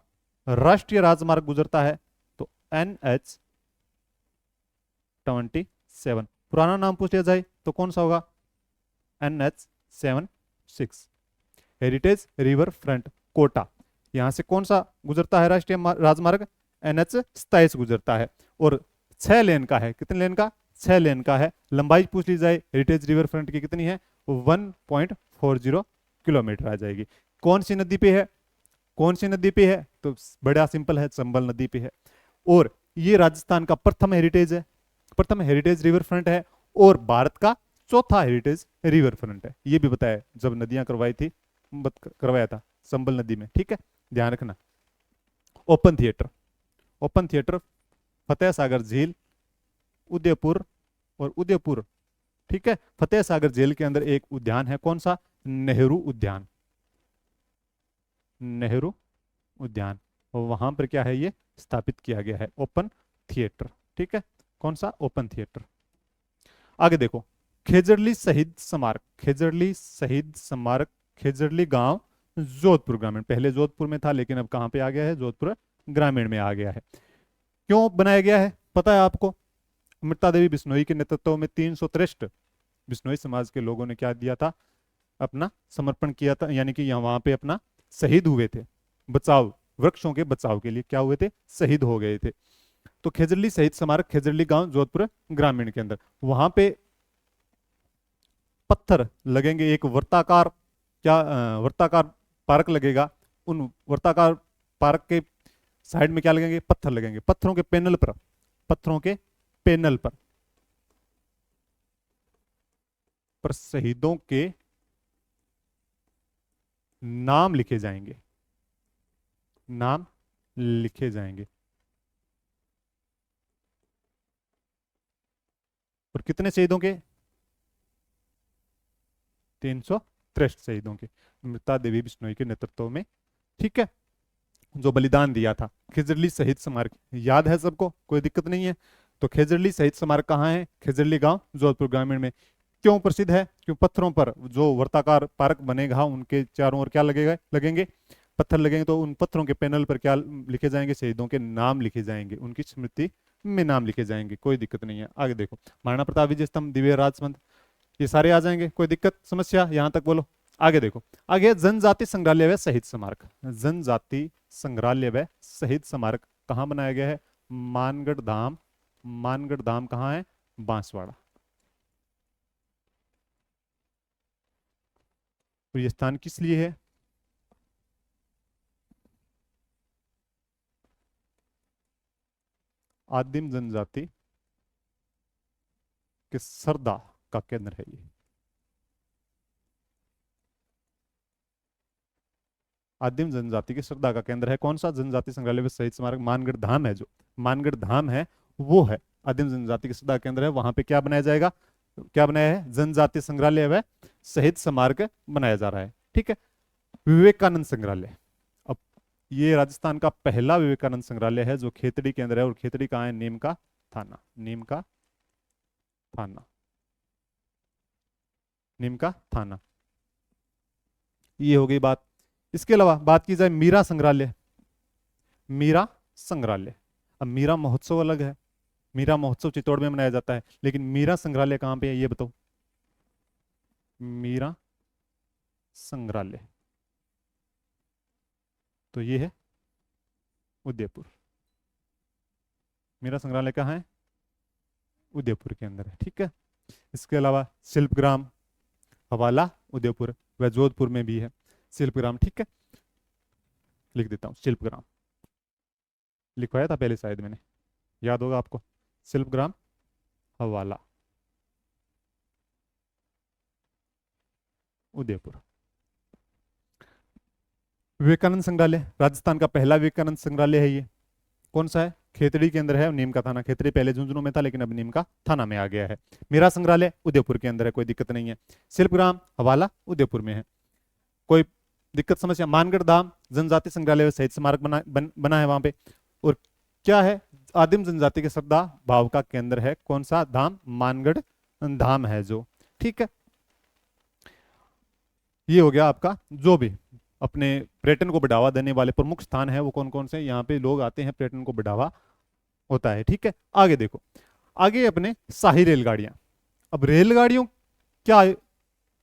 राष्ट्रीय राजमार्ग गुजरता है? तो NH-27। पुराना नाम पूछ लिया जाए तो कौन सा होगा? NH-76। Heritage river front Kota, यहां से कौन सा गुजरता है राष्ट्रीय राजमार्ग? NH 27 गुजरता है और 6 लेन का है। कितने लेन का? 6 लेन का है। लंबाई पूछ ली जाए हेरिटेज रिवर फ्रंट की कितनी है? 1.40 किलोमीटर आ जाएगी। कौन सी नदी पे है? कौन सी नदी पे है? तो बड़ा सिंपल है, चंबल नदी पे है। और ये राजस्थान का प्रथम हेरिटेज है, प्रथम हेरिटेज रिवर फ्रंट है और भारत का चौथा हेरिटेज रिवर फ्रंट है। ये भी बताया जब नदियां करवाई थी, करवाया था चंबल नदी में। ठीक है, ध्यान रखना। Open theatre, open theatre Fateh Sagar झील, उदयपुर और उदयपुर। ठीक है, फतेह सागर झील के अंदर एक उद्यान है, कौन सा? नेहरू उद्यान, नेहरू उद्यान। और वहां पर क्या है? ये स्थापित किया गया है ओपन थिएटर। ठीक है, कौन सा? Open theatre. आगे देखो, खेजड़ली शहीद स्मारक, खेजड़ली शहीद स्मारक, खेजड़ली गांव, जोधपुर ग्रामीण। पहले जोधपुर में था लेकिन अब कहां पे आ गया है? जोधपुर ग्रामीण में आ गया है। क्यों बनाया गया है पता है आपको? अमृता देवी बिश्नोई के नेतृत्व में 363 बिश्नोई समाज के लोगों ने क्या दिया था? अपना समर्पण किया था, यानी कि यहाँ वहां पे अपना शहीद हुए थे, बचाव, वृक्षों के बचाव के लिए क्या हुए थे? शहीद हो गए थे। तो खेजड़ली शहीद स्मारक, खेजड़ली गांव, जोधपुर ग्रामीण के अंदर, वहां पे पत्थर लगेंगे, एक वर्ताकार, क्या वर्ताकार पार्क लगेगा। उन वर्ताकार पार्क के साइड में क्या लगेंगे? पत्थर लगेंगे। पत्थरों के पैनल पर, पत्थरों के पैनल पर शहीदों के नाम लिखे जाएंगे, नाम लिखे जाएंगे। और कितने शहीदों के? 363 शहीदों के, अमृता देवी बिश्नोई के नेतृत्व में। ठीक है, जो बलिदान दिया था। खिजरली शहीद स्मारक याद है सबको? कोई दिक्कत नहीं है। तो खिजरली शहीद स्मारक कहाँ है? खिजरली गांव, जोधपुर ग्रामीण में। क्यों प्रसिद्ध है? क्यों? पत्थरों पर जो वर्ताकार पार्क बनेगा उनके चारों ओर क्या लगेगा? लगेंगे पत्थर लगेंगे। तो उन पत्थरों के पैनल पर क्या लिखे जाएंगे? शहीदों के नाम लिखे जाएंगे, उनकी स्मृति में नाम लिखे जाएंगे। कोई दिक्कत नहीं है। आगे देखो, महाराणा प्रताप विजय स्तंभ, दिव्य राजपथ, ये सारे आ जाएंगे। कोई दिक्कत समस्या यहां तक बोलो? आगे देखो, आगे जनजाति संग्रहालय व शहीद स्मारक, जनजाति संग्रहालय व शहीद स्मारक कहाँ बनाया गया है? मानगढ़ धाम, मानगढ़ धाम कहाँ है? बांसवाड़ा। तो ये स्थान किस लिए है? आदिम जनजाति के सरदा का केंद्र है ये। आदिम जनजाति की श्रद्धा का केंद्र है। कौन सा? जनजाति संग्रहालय व शहीद स्मारक, मानगढ़ धाम है। जो मानगढ़ धाम है वो है आदिम जनजाति की श्रद्धा केंद्र है। वहां पे क्या बनाया जाएगा? क्या बनाया है? जनजाति संग्रहालय व शहीद स्मारक बनाया जा रहा है। ठीक है, विवेकानंद संग्रहालय, अब ये राजस्थान का पहला विवेकानंद संग्रहालय है जो खेतड़ी के अंदर है। और खेतड़ी कहाँ है? नीम का थाना, नीम का थाना, नीम का थाना। ये हो गई बात। इसके अलावा बात की जाए मीरा संग्रहालय, मीरा संग्रहालय। अब मीरा महोत्सव अलग है, मीरा महोत्सव चित्तौड़ में मनाया जाता है, लेकिन मीरा संग्रहालय कहां पे है ये बताओ? मीरा संग्रहालय तो ये है उदयपुर। मीरा संग्रहालय कहाँ है? उदयपुर के अंदर है। ठीक है, इसके अलावा शिल्पग्राम, हवाला, उदयपुर व जोधपुर में भी है शिल्पग्राम। ठीक है, लिख देता हूं शिल्पग्राम, लिखवाया था पहले शायद मैंने, याद होगा आपको। शिल्पग्राम, हवाला, उदयपुर। विवेकानंद संग्रहालय राजस्थान का पहला विवेकानंद संग्रहालय है ये। कौन सा है? खेतड़ी के अंदर है, नीम का थाना। खेतड़ी पहले झुंझुनू में था लेकिन अब नीम का थाना में आ गया है। मीरा संग्रहालय उदयपुर के अंदर है, कोई दिक्कत नहीं है। शिल्पग्राम, हवाला उदयपुर में है, कोई दिक्कत समस्या? मानगढ़ धाम जनजाति संग्रहालय शहीद स्मारक बना है वहां पे। और क्या है? आदिम जनजाति के श्रद्धा भाव का केंद्र है। कौन सा धाम? मानगढ़ धाम है जो। ठीक है, ये हो गया आपका। जो भी अपने पर्यटन को बढ़ावा देने वाले प्रमुख स्थान है वो कौन कौन से? यहाँ पे लोग आते हैं, पर्यटन को बढ़ावा होता है। ठीक है, आगे देखो, आगे अपने शाही रेलगाड़ियां। अब रेलगाड़ियों क्या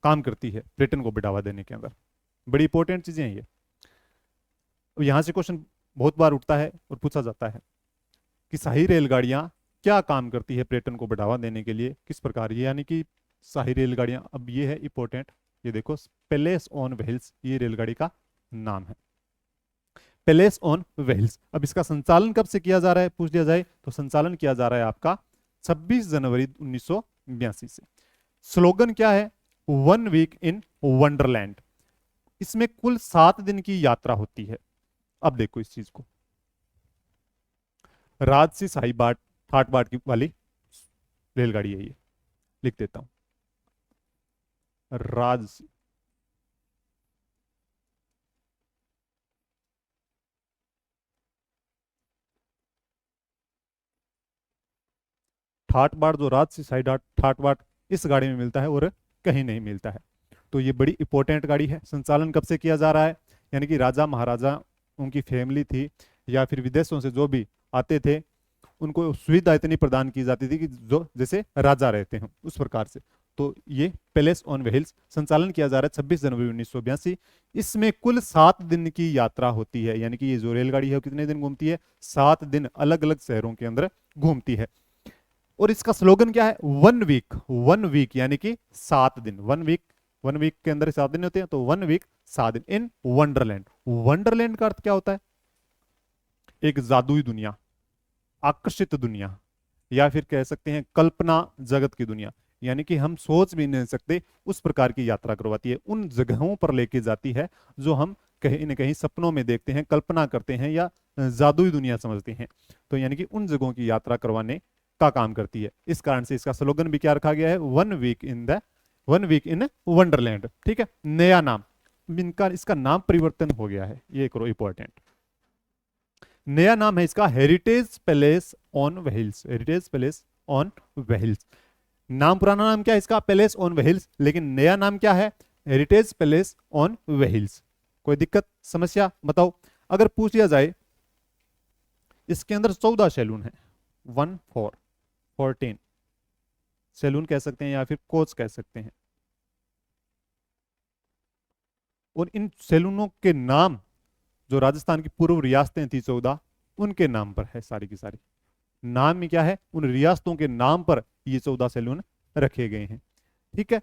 काम करती है पर्यटन को बढ़ावा देने के अंदर? बड़ी इंपॉर्टेंट चीजें हैं ये। अब यहां से क्वेश्चन बहुत बार उठता है और पूछा जाता है कि शाही रेलगाड़ियां क्या काम करती है पर्यटन को बढ़ावा देने के लिए, किस प्रकार ये, यानी कि शाही रेलगाड़ियां, अब ये है इंपॉर्टेंट, ये देखो, पैलेस ऑन व्हील्स ये रेलगाड़ी का नाम है, पैलेस ऑन व्हील्स। अब इसका संचालन कब से किया जा रहा है पूछ लिया जाए तो संचालन किया जा रहा है आपका 26 जनवरी 1982 से। स्लोगन क्या है? One week in Wonderland. इसमें कुल 7 दिन की यात्रा होती है। अब देखो इस चीज को, राजसी शाही बाट ठाट बाट की वाली रेलगाड़ी है ये, लिख देता हूं, राजसी ठाट बाट, जो राजसी शाही ठाट बाट इस गाड़ी में मिलता है और कहीं नहीं मिलता है। तो ये बड़ी इंपॉर्टेंट गाड़ी है। संचालन कब से किया जा रहा है? यानी कि राजा महाराजा, उनकी फैमिली थी, या फिर विदेशों से जो भी आते थे उनको सुविधा इतनी प्रदान की जाती थी कि जो जैसे राजा रहते हैं उस प्रकार से। तो ये पैलेस ऑन व्हील्स संचालन किया जा रहा है 26 जनवरी 1982। इसमें कुल 7 दिन की यात्रा होती है, यानी कि ये जो रेलगाड़ी है वो कितने दिन घूमती है? 7 दिन अलग अलग शहरों के अंदर घूमती है। और इसका स्लोगन क्या है? वन वीक, वन वीक यानी कि 7 दिन, वन वीक के अंदर 7 दिन होते हैं, तो वन वीक 7 दिन इन वंडरलैंड। वंडरलैंड का अर्थ क्या होता है? एक जादुई दुनिया, आकर्षित दुनिया, या फिर कह सकते हैं कल्पना जगत की दुनिया, यानी कि हम सोच भी नहीं सकते उस प्रकार की यात्रा करवाती है, उन जगहों पर लेके जाती है जो हम कहीं न कहीं सपनों में देखते हैं, कल्पना करते हैं या जादुई दुनिया समझते हैं। तो यानी कि उन जगहों की यात्रा करवाने का काम करती है। इस कारण से इसका स्लोगन भी क्या रखा गया है? One week in Wonderland. ठीक है, नया नाम, इनका इसका नाम परिवर्तन हो गया है, ये करो इंपॉर्टेंट। नया नाम है इसका heritage palace on wheels, heritage palace on wheels. नाम, पुराना नाम क्या है इसका? पैलेस ऑन व्हील्स, लेकिन नया नाम क्या है? Heritage palace on wheels. कोई दिक्कत समस्या बताओ? अगर पूछ लिया जाए, इसके अंदर 14 सैलून है, 14 सैलून कह सकते हैं या फिर कोच कह सकते हैं, और इन सैलूनों के नाम जो राजस्थान की पूर्व रियासतें थी 14, उनके नाम पर है सारी की सारी। नाम में क्या है? उन रियासतों के नाम पर ये 14 सैलून रखे गए हैं। ठीक है,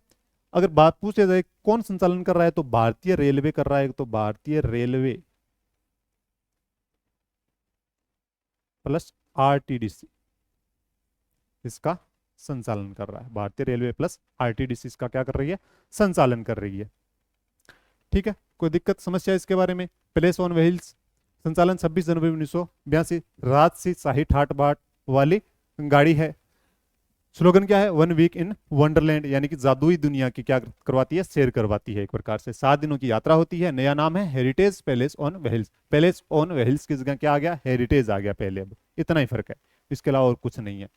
अगर बात पूछे जाए कौन संचालन कर रहा है, तो भारतीय रेलवे कर रहा है। तो भारतीय रेलवे प्लस आरटीडीसी इसका संचालन कर रहा है। भारतीय रेलवे प्लस आरटीडीसी इसका क्या कर रही है? संचालन कर रही है। ठीक है, कोई दिक्कत समस्या इसके बारे में? प्लेस ऑन व्हील्स, संचालन 26 जनवरी 1982, राजसी शाही ठाट बाट वाली गाड़ी है। स्लोगन क्या है? वन वीक इन वंडरलैंड, यानी कि जादुई दुनिया की क्या करवाती है? सैर करवाती है एक प्रकार से। 7 दिनों की यात्रा होती है। नया नाम है heritage palace on wheels. Palace on wheels की जगह क्या आ गया? हेरिटेज आ गया पहले। अब इतना ही फर्क है, इसके अलावा और कुछ नहीं है।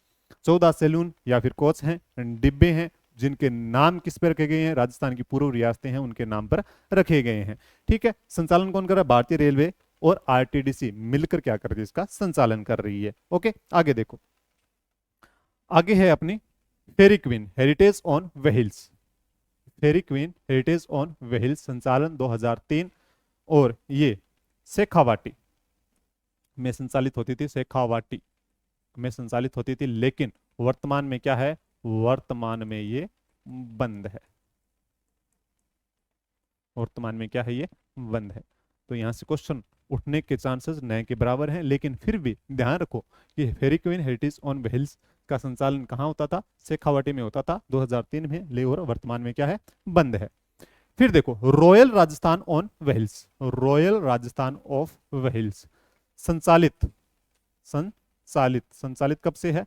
14 सैलून या फिर कोच हैं, डिब्बे हैं, जिनके नाम किस पे रखे गए हैं? राजस्थान की पूर्व रियासतें हैं उनके नाम पर रखे गए हैं। ठीक है, संचालन कौन कर रहा है? भारतीय रेलवे और आरटीडीसी मिलकर क्या कर रही है? इसका संचालन कर रही है। ओके, आगे देखो, आगे है अपनी Fairy Queen heritage on wheels. Fairy Queen heritage on wheels संचालन 2003, और ये शेखावाटी में संचालित होती थी, शेखावाटी में संचालित होती थी, लेकिन वर्तमान में क्या है? वर्तमान में ये बंद है। वर्तमान में क्या है? ये बंद है। तो यहां से क्वेश्चन उठने के चांसेस नए के बराबर हैं, लेकिन फिर भी ध्यान रखो कि फेरी क्वीन हेरिटेज ऑन व्हील्स का संचालन कहाँ होता था? शेखावाटी में होता था 2003 में, ले, और वर्तमान में क्या है? बंद है। फिर देखो, royal Rajasthan on wheels, royal Rajasthan of wheels संचालित संचालित संचालित कब से है?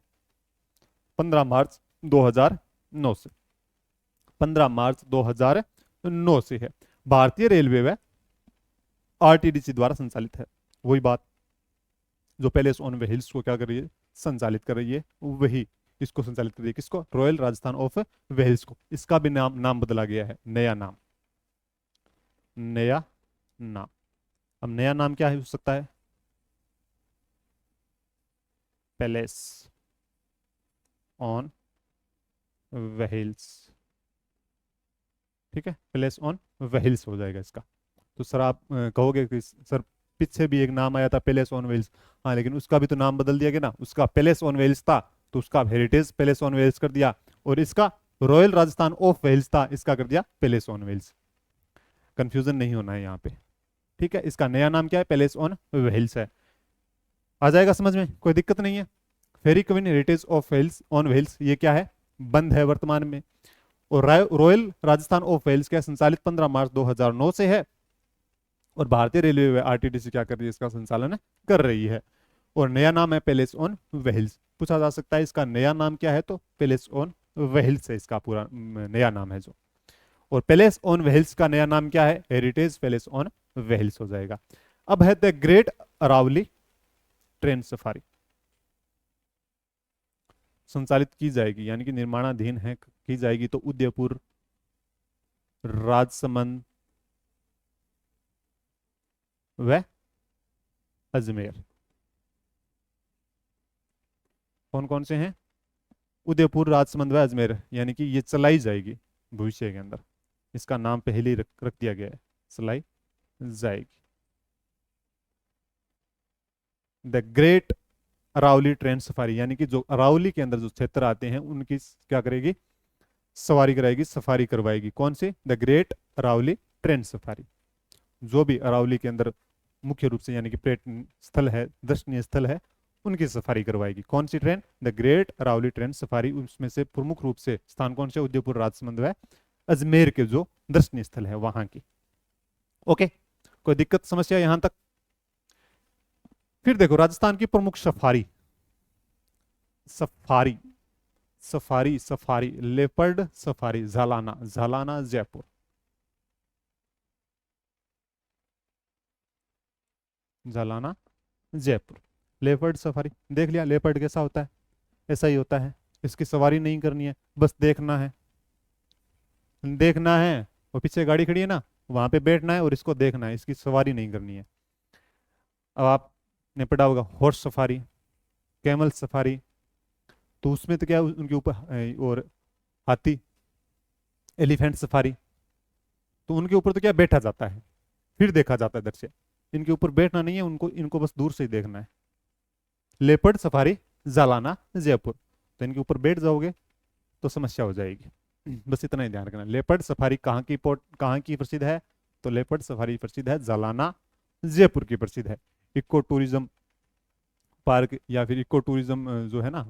15 मार्च 2009 से, 15 मार्च 2009 से है। भारतीय रेलवे व आरटीडीसी द्वारा संचालित है। वही बात जो पैलेस ऑन व्हील्स को क्या कर रही है? संचालित कर रही है, वही इसको संचालित कर रही है। किसको? रॉयल राजस्थान ऑफ व्हील्स को। इसका भी नाम बदला गया है, नया नाम, नया नाम। अब नया नाम क्या हो सकता है? Palace on wheels. ठीक है, पैलेस ऑन व्हील्स हो जाएगा इसका। तो सर आप कहोगे कि सर पीछे भी एक नाम आया था पैलेस ऑन व्हील्स, हाँ लेकिन उसका भी तो नाम बदल दिया गया ना, उसका पैलेस ऑन व्हील्स था तो उसका हेरिटेज पैलेस ऑन व्हील्स कर दिया, और इसका रॉयल राजस्थान ऑफ व्हील्स था, इसका कर दिया पैलेस ऑन व्हील्स। कंफ्यूजन नहीं होना है यहाँ पे, ठीक है। इसका नया नाम क्या है, पैलेस ऑन व्हील्स है। आ जाएगा समझ में, कोई दिक्कत नहीं है। Fairy Queen heritage of wheels on wheels ये क्या है, बंद है वर्तमान में। और रॉयल राजस्थान ऑफ व्हील्स क्या संचालित 15 मार्च 2009 से है, और भारतीय रेलवे आरटीडीसी क्या कर रही है, इसका संचालन कर रही है। और नया नाम है पैलेस ऑन व्हील्स। पूछा जा सकता है इसका नया नाम क्या है, तो पैलेस ऑन व्हील्स है इसका पूरा नया नाम है जो। और पैलेस ऑन व्हील्स का नया नाम क्या है, हेरिटेज पैलेस ऑन व्हील्स हो जाएगा। अब है the great Aravalli train safari, संचालित की जाएगी यानी कि निर्माणाधीन है, की जाएगी तो उदयपुर, राजसमंद व अजमेर। कौन कौन से हैं, उदयपुर, राजसमंद व अजमेर, यानी कि ये चलाई जाएगी भविष्य के अंदर। इसका नाम पहले ही रख दिया गया है, चलाई जाएगी। The great Aravalli train safari, यानी कि जो अरावली के अंदर जो क्षेत्र आते हैं उनकी क्या करेगी, सवारी कराएगी, सफारी करवाएगी। कौन सी, the great Aravalli train safari. जो भी अरावली के अंदर मुख्य रूप से यानी कि पर्यटन स्थल है, दर्शनीय स्थल है, उनकी सफारी करवाएगी। कौन सी train, the great Aravalli train safari. उसमें से प्रमुख रूप से स्थान कौन से, उदयपुर, राजसमंद व अजमेर के जो दर्शनीय स्थल है वहां की। ओके, कोई दिक्कत समस्या यहां तक। फिर देखो राजस्थान की प्रमुख safari, safari safari safari leopard safari, Jhalana, Jhalana Jaipur, Jhalana Jaipur. Leopard safari देख लिया, लेपर्ड कैसा होता है, ऐसा ही होता है। इसकी सवारी नहीं करनी है, बस देखना है, देखना है। और पीछे गाड़ी खड़ी है ना, वहां पे बैठना है और इसको देखना है, इसकी सवारी नहीं करनी है। अब आपने पढ़ा होगा हॉर्स सफारी, कैमल सफारी, तो उसमें तो क्या है, उनके ऊपर और हाथी, एलिफेंट सफारी, तो उनके ऊपर तो क्या बैठा जाता है, फिर देखा जाता है दृश्य। इनके ऊपर बैठना नहीं है, उनको इनको बस दूर से ही देखना है। लेपर्ड सफारी, जालाना जयपुर, तो इनके ऊपर बैठ जाओगे तो समस्या हो जाएगी। बस इतना ही ध्यान रखना। लेपर्ड सफारी कहाँ की कहाँ की प्रसिद्ध है, तो लेपर्ड सफारी प्रसिद्ध है जालाना जयपुर की प्रसिद्ध है। इको टूरिज्म पार्क या फिर इको टूरिज्म जो है ना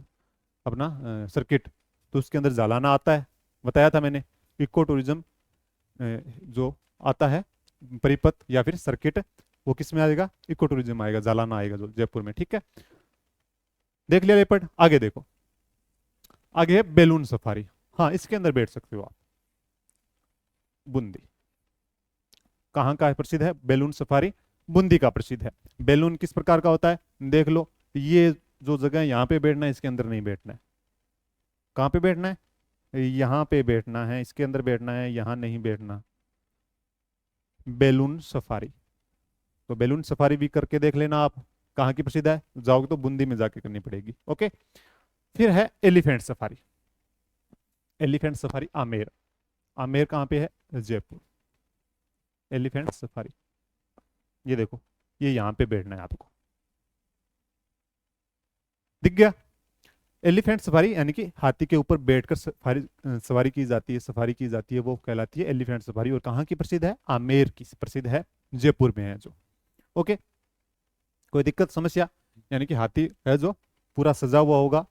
अपना सर्किट, तो उसके अंदर जालाना आता है, बताया था मैंने। इको टूरिज्म जो आता है परिपथ या फिर सर्किट, वो किस में आएगा, इको टूरिज्म आएगा, जालाना आएगा जो जयपुर में, ठीक है। देख लिया लेपर्ड, आगे देखो, आगे है बैलून सफारी। हाँ इसके अंदर बैठ सकते हो आप। बूंदी कहाँ का है प्रसिद्ध है, बैलून सफारी बूंदी का प्रसिद्ध है। बैलून किस प्रकार का होता है, देख लो, ये जो जगह है यहाँ पे बैठना है, इसके अंदर नहीं बैठना है। कहाँ पे बैठना है, यहाँ पे बैठना है, इसके अंदर बैठना है, यहाँ नहीं बैठना। बैलून सफारी, तो बैलून सफारी भी करके देख लेना आप, कहाँ की प्रसिद्ध है, जाओगे तो बूंदी में जाके करनी पड़ेगी। ओके, फिर है elephant safari. Elephant safari Amer, Amer कहाँ पे है, जयपुर। एलिफेंट सफारी, ये देखो, ये यहाँ पे बैठना है आपको, दिख गया। एलिफेंट सफारी यानी कि हाथी के ऊपर बैठकर सवारी की जाती है, सफारी की जाती है, वो कहलाती है एलिफेंट सफारी। और कहाँ की प्रसिद्ध है, आमेर की प्रसिद्ध है, जयपुर में है जो। ओके, कोई दिक्कत समस्या, यानी कि हाथी है जो पूरा सजा हुआ होगा,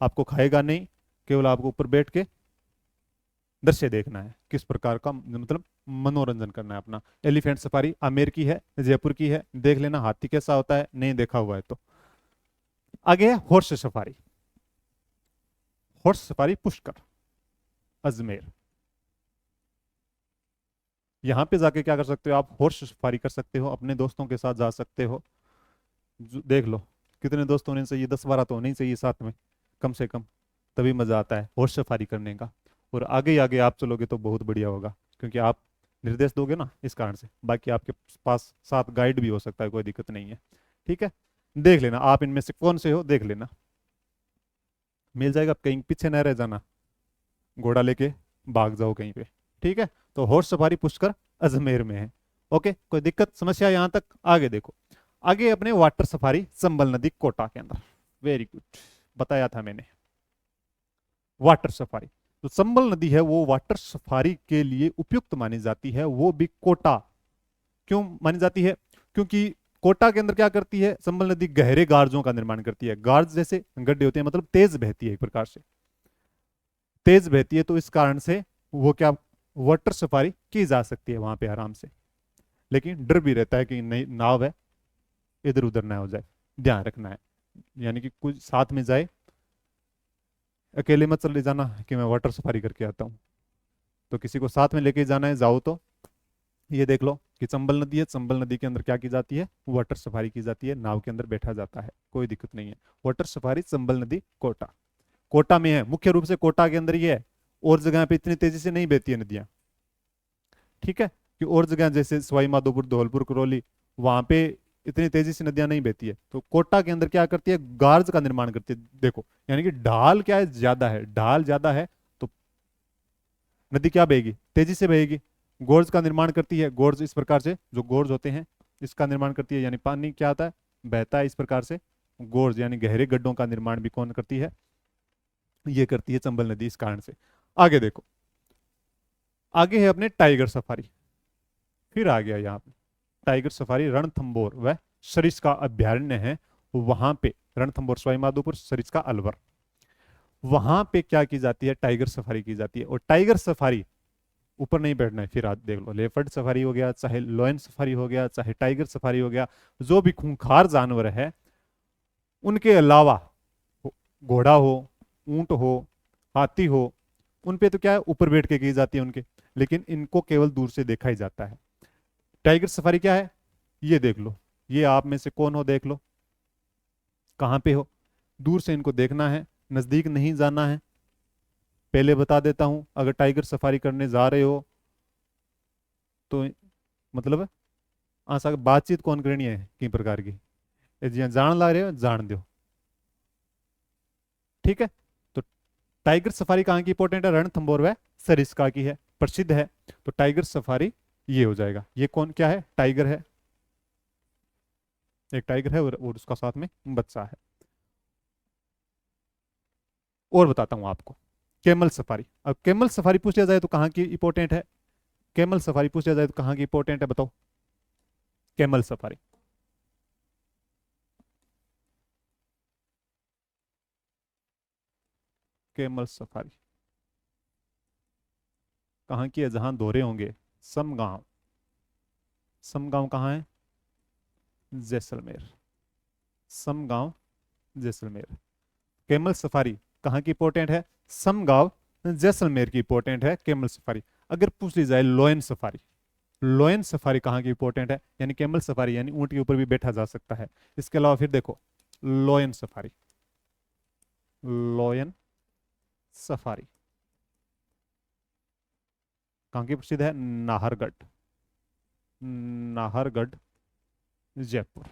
आपको खाएगा नहीं, केवल आपको ऊपर बैठ के दृश्य देखना है, किस प्रकार का मतलब मनोरंजन करना है अपना। एलिफेंट सफारी आमेर की है, जयपुर की है, देख लेना हाथी कैसा होता है, नहीं देखा हुआ है तो। आगे है horse safari. Horse safari Pushkar, Ajmer. यहां पे जाके क्या कर सकते हो आप, हॉर्स सफारी कर सकते हो, अपने दोस्तों के साथ जा सकते हो। देख लो कितने दोस्त होने चाहिए, 10-12 तो होने ही चाहिए साथ में कम से कम, तभी मजा आता है हॉर्स सफारी करने का। और आगे ही आगे आप चलोगे तो बहुत बढ़िया होगा, क्योंकि आप निर्देश दोगे ना, इस कारण से। बाकी आपके पास साथ गाइड भी हो सकता है, कोई दिक्कत नहीं है, ठीक है। देख लेना आप इनमें से कौन से हो, देख लेना, मिल जाएगा, कहीं पीछे न रह जाना, घोड़ा लेके भाग जाओ कहीं पे, ठीक है। तो हॉर्स सफारी पुष्कर अजमेर में है। ओके, कोई दिक्कत समस्या यहां तक, आगे देखो। आगे अपने वाटर सफारी चंबल नदी कोटा के अंदर। वेरी गुड, बताया था मैंने। वाटर सफारी, तो चंबल नदी है वो वाटर सफारी के लिए उपयुक्त मानी जाती है, वो भी कोटा। क्यों मानी जाती है? क्योंकि कोटा के अंदर क्या करती है चंबल नदी, गहरे गार्जों का निर्माण करती है। गार्ज जैसे गड्ढे होते हैं, मतलब तेज बहती है, एक प्रकार से तेज बहती है, तो इस कारण से वो क्या, वाटर सफारी की जा सकती है वहां पे आराम से। लेकिन डर भी रहता है कि नई नाव है, इधर उधर ना हो जाए, ध्यान रखना है। यानी कि कुछ साथ में जाए, अकेले मत चले जाना कि मैं वाटर सफारी करके आता हूँ। तो किसी को साथ में लेके जाना है, जाओ तो ये देख लो कि चंबल नदी है, चंबल नदी के अंदर क्या की जाती है, वाटर सफारी की जाती है, नाव के अंदर बैठा जाता है, कोई दिक्कत नहीं है। वाटर सफारी चंबल नदी कोटा, कोटा में है, मुख्य रूप से कोटा के अंदर ही है। और जगह पे इतनी तेजी से नहीं बहती है नदियां, ठीक है, कि और जगह जैसे सवाई माधोपुर, धौलपुर, करौली, वहां पे इतनी तेजी से नदियां नहीं बहती है। तो कोटा के अंदर क्या करती है, गार्ज का निर्माण करती है। देखो, यानी कि ढाल क्या है, ज्यादा है, ढाल ज्यादा है, तो नदी क्या बहेगी, तेजी से बहेगी। गोर्ज का निर्माण करती है, गोर्ज इस प्रकार से, जो गोर्ज होते हैं इसका निर्माण करती है, यानी पानी क्या आता है, बहता है इस प्रकार से। गोर्ज यानी गहरे गड्ढों का निर्माण भी कौन करती है, ये करती है चंबल नदी, इस कारण से। आगे देखो, आगे है अपने टाइगर सफारी। फिर आ गया यहाँ पे टाइगर सफारी, रणथंबोर वह सरिस्का अभ्यारण्य है, वहां पे रणथंबोर, सवाई माधोपुर, सरिस्का, अलवर, वहां पे क्या की जाती है, टाइगर सफारी की जाती है। और टाइगर सफारी ऊपर नहीं बैठना है, फिर आज देख लो, लेपर्ड सफारी हो गया, चाहे लॉयन सफारी हो गया, चाहे टाइगर सफारी हो गया, जो भी खूंखार जानवर है उनके अलावा, घोड़ा हो, ऊंट हो, हाथी हो, उन पे तो क्या है, ऊपर बैठ के की जाती है उनके, लेकिन इनको केवल दूर से देखा ही जाता है। टाइगर सफारी क्या है, ये देख लो, ये आप में से कौन हो, देख लो कहाँ पे हो। दूर से इनको देखना है, नजदीक नहीं जाना है। पहले बता देता हूं, अगर टाइगर सफारी करने जा रहे हो तो मतलब आशा बातचीत कौन करनी है की प्रकार की, जियां जान ला रहे हो जान दो, ठीक है। तो टाइगर सफारी कहाँ की इंपॉर्टेंट है, रणथंबोर व सरिस्का की है, प्रसिद्ध है। तो टाइगर सफारी ये हो जाएगा। ये कौन क्या है, टाइगर है, एक टाइगर है और उसका साथ में बच्चा है। और बताता हूं आपको, कैमल सफारी। अब कैमल सफारी पूछ लिया जाए तो कहाँ की इंपॉर्टेंट है, कैमल सफारी पूछ लिया जाए तो कहाँ की इंपॉर्टेंट है, बताओ। कैमल सफारी, कैमल सफारी कहाँ की है, जहां दौरे होंगे, समगांव। समगांव कहाँ है, जैसलमेर, समगांव जैसलमेर। कैमल सफारी कहाँ की इंपॉर्टेंट है, समगांव जैसलमेर की इंपॉर्टेंट है कैमल सफारी। अगर पूछ ली जाए लोयन सफारी, लोयन सफारी कहाँ की इंपॉर्टेंट है, यानी कैमल सफारी यानी ऊंट के ऊपर भी बैठा जा सकता है। इसके अलावा फिर देखो, लोयन सफारी, लोयन सफारी कहाँ की प्रसिद्ध है, नाहरगढ़, नाहरगढ़ जयपुर,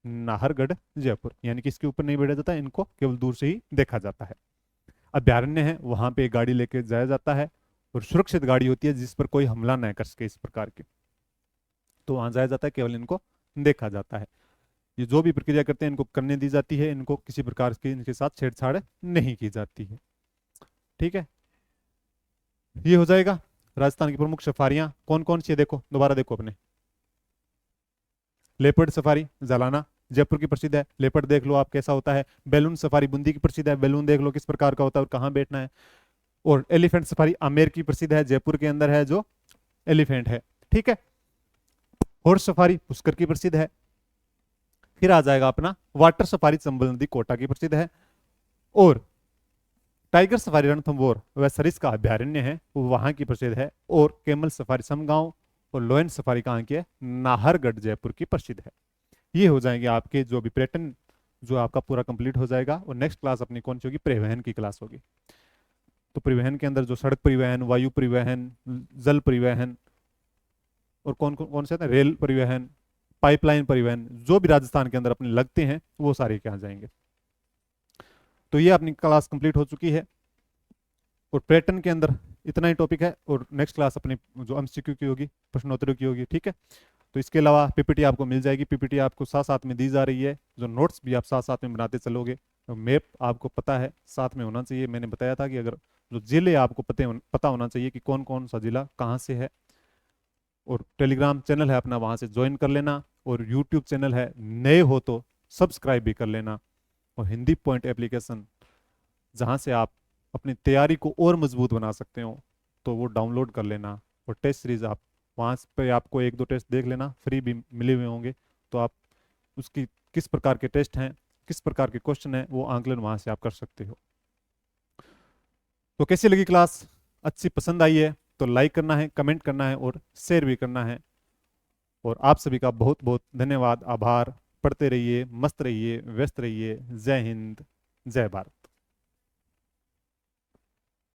नाहरगढ़ जयपुर, यानी कि इसके ऊपर नहीं बैठा जाता, इनको केवल दूर से ही देखा जाता है। अभ्यारण्य है, वहां पे गाड़ी लेके जाया जाता है, और सुरक्षित गाड़ी होती है जिस पर कोई हमला न कर सके, इस प्रकार की। तो वहां जाया जाता है, केवल इनको देखा जाता है। ये जो भी प्रक्रिया करते हैं इनको करने दी जाती है, इनको किसी प्रकार की इनके साथ छेड़छाड़ नहीं की जाती है, ठीक है। ये हो जाएगा राजस्थान की प्रमुख सफारियां कौन कौन सी है, देखो दोबारा देखो अपने। लेपर्ड सफारी जालाना, जयपुर की प्रसिद्ध है, लेपर्ड देख लो आप कैसा होता है। बैलून सफारी बूंदी की प्रसिद्ध है, बैलून देख लो किस प्रकार का होता है और कहाँ बैठना है। और एलिफेंट सफारी आमेर की प्रसिद्ध है, जयपुर के अंदर है जो एलिफेंट है, ठीक है। हॉर्स सफारी पुष्कर की प्रसिद्ध है। फिर आ जाएगा अपना वाटर सफारी, चंबल नदी कोटा की प्रसिद्ध है। और टाइगर सफारी रणथंबोर वह सरिस्का अभ्यारण्य है, वहां की प्रसिद्ध है। और कैमल सफारी समगांव, और लोयन सफारी कहाँ की है, नाहरगढ़ जयपुर की प्रसिद्ध है। ये हो जाएंगे आपके जो भी पर्यटन, जो आपका पूरा कंप्लीट हो जाएगा। और नेक्स्ट क्लास अपनी कौन सी होगी, परिवहन की क्लास होगी। तो परिवहन के अंदर जो सड़क परिवहन, वायु परिवहन, जल परिवहन, और कौन कौन कौन से आते हैं, रेल परिवहन, पाइपलाइन परिवहन, जो भी राजस्थान के अंदर अपने लगते हैं वो सारे क्या जाएंगे। तो ये अपनी क्लास कंप्लीट हो चुकी है। और पर्यटन के अंदर इतना ही टॉपिक है, और नेक्स्ट क्लास अपनी जो एमसीक्यू की होगी, प्रश्नोत्तरों की होगी, ठीक है। तो इसके अलावा पीपीटी आपको मिल जाएगी, पीपीटी आपको साथ साथ में दी जा रही है, जो नोट्स भी आप साथ साथ में बनाते चलोगे। तो मैप आपको पता है साथ में होना चाहिए, मैंने बताया था कि अगर जो जिले आपको पता होना चाहिए कि कौन कौन सा जिला कहाँ से है। और टेलीग्राम चैनल है अपना, वहाँ से ज्वाइन कर लेना, और यूट्यूब चैनल है, नए हो तो सब्सक्राइब भी कर लेना। और हिंदी पॉइंट एप्लीकेशन जहाँ से आप अपनी तैयारी को और मजबूत बना सकते हो, तो वो डाउनलोड कर लेना। और टेस्ट सीरीज आप वहाँ पे आपको एक दो टेस्ट देख लेना, फ्री भी मिले हुए होंगे, तो आप उसकी किस प्रकार के टेस्ट हैं, किस प्रकार के क्वेश्चन हैं, वो आंकलन वहाँ से आप कर सकते हो। तो कैसी लगी क्लास? अच्छी पसंद आई है तो लाइक करना है, कमेंट करना है और शेयर भी करना है। और आप सभी का बहुत बहुत धन्यवाद, आभार। पढ़ते रहिए, मस्त रहिए, व्यस्त रहिए। जय हिंद, जय भारत।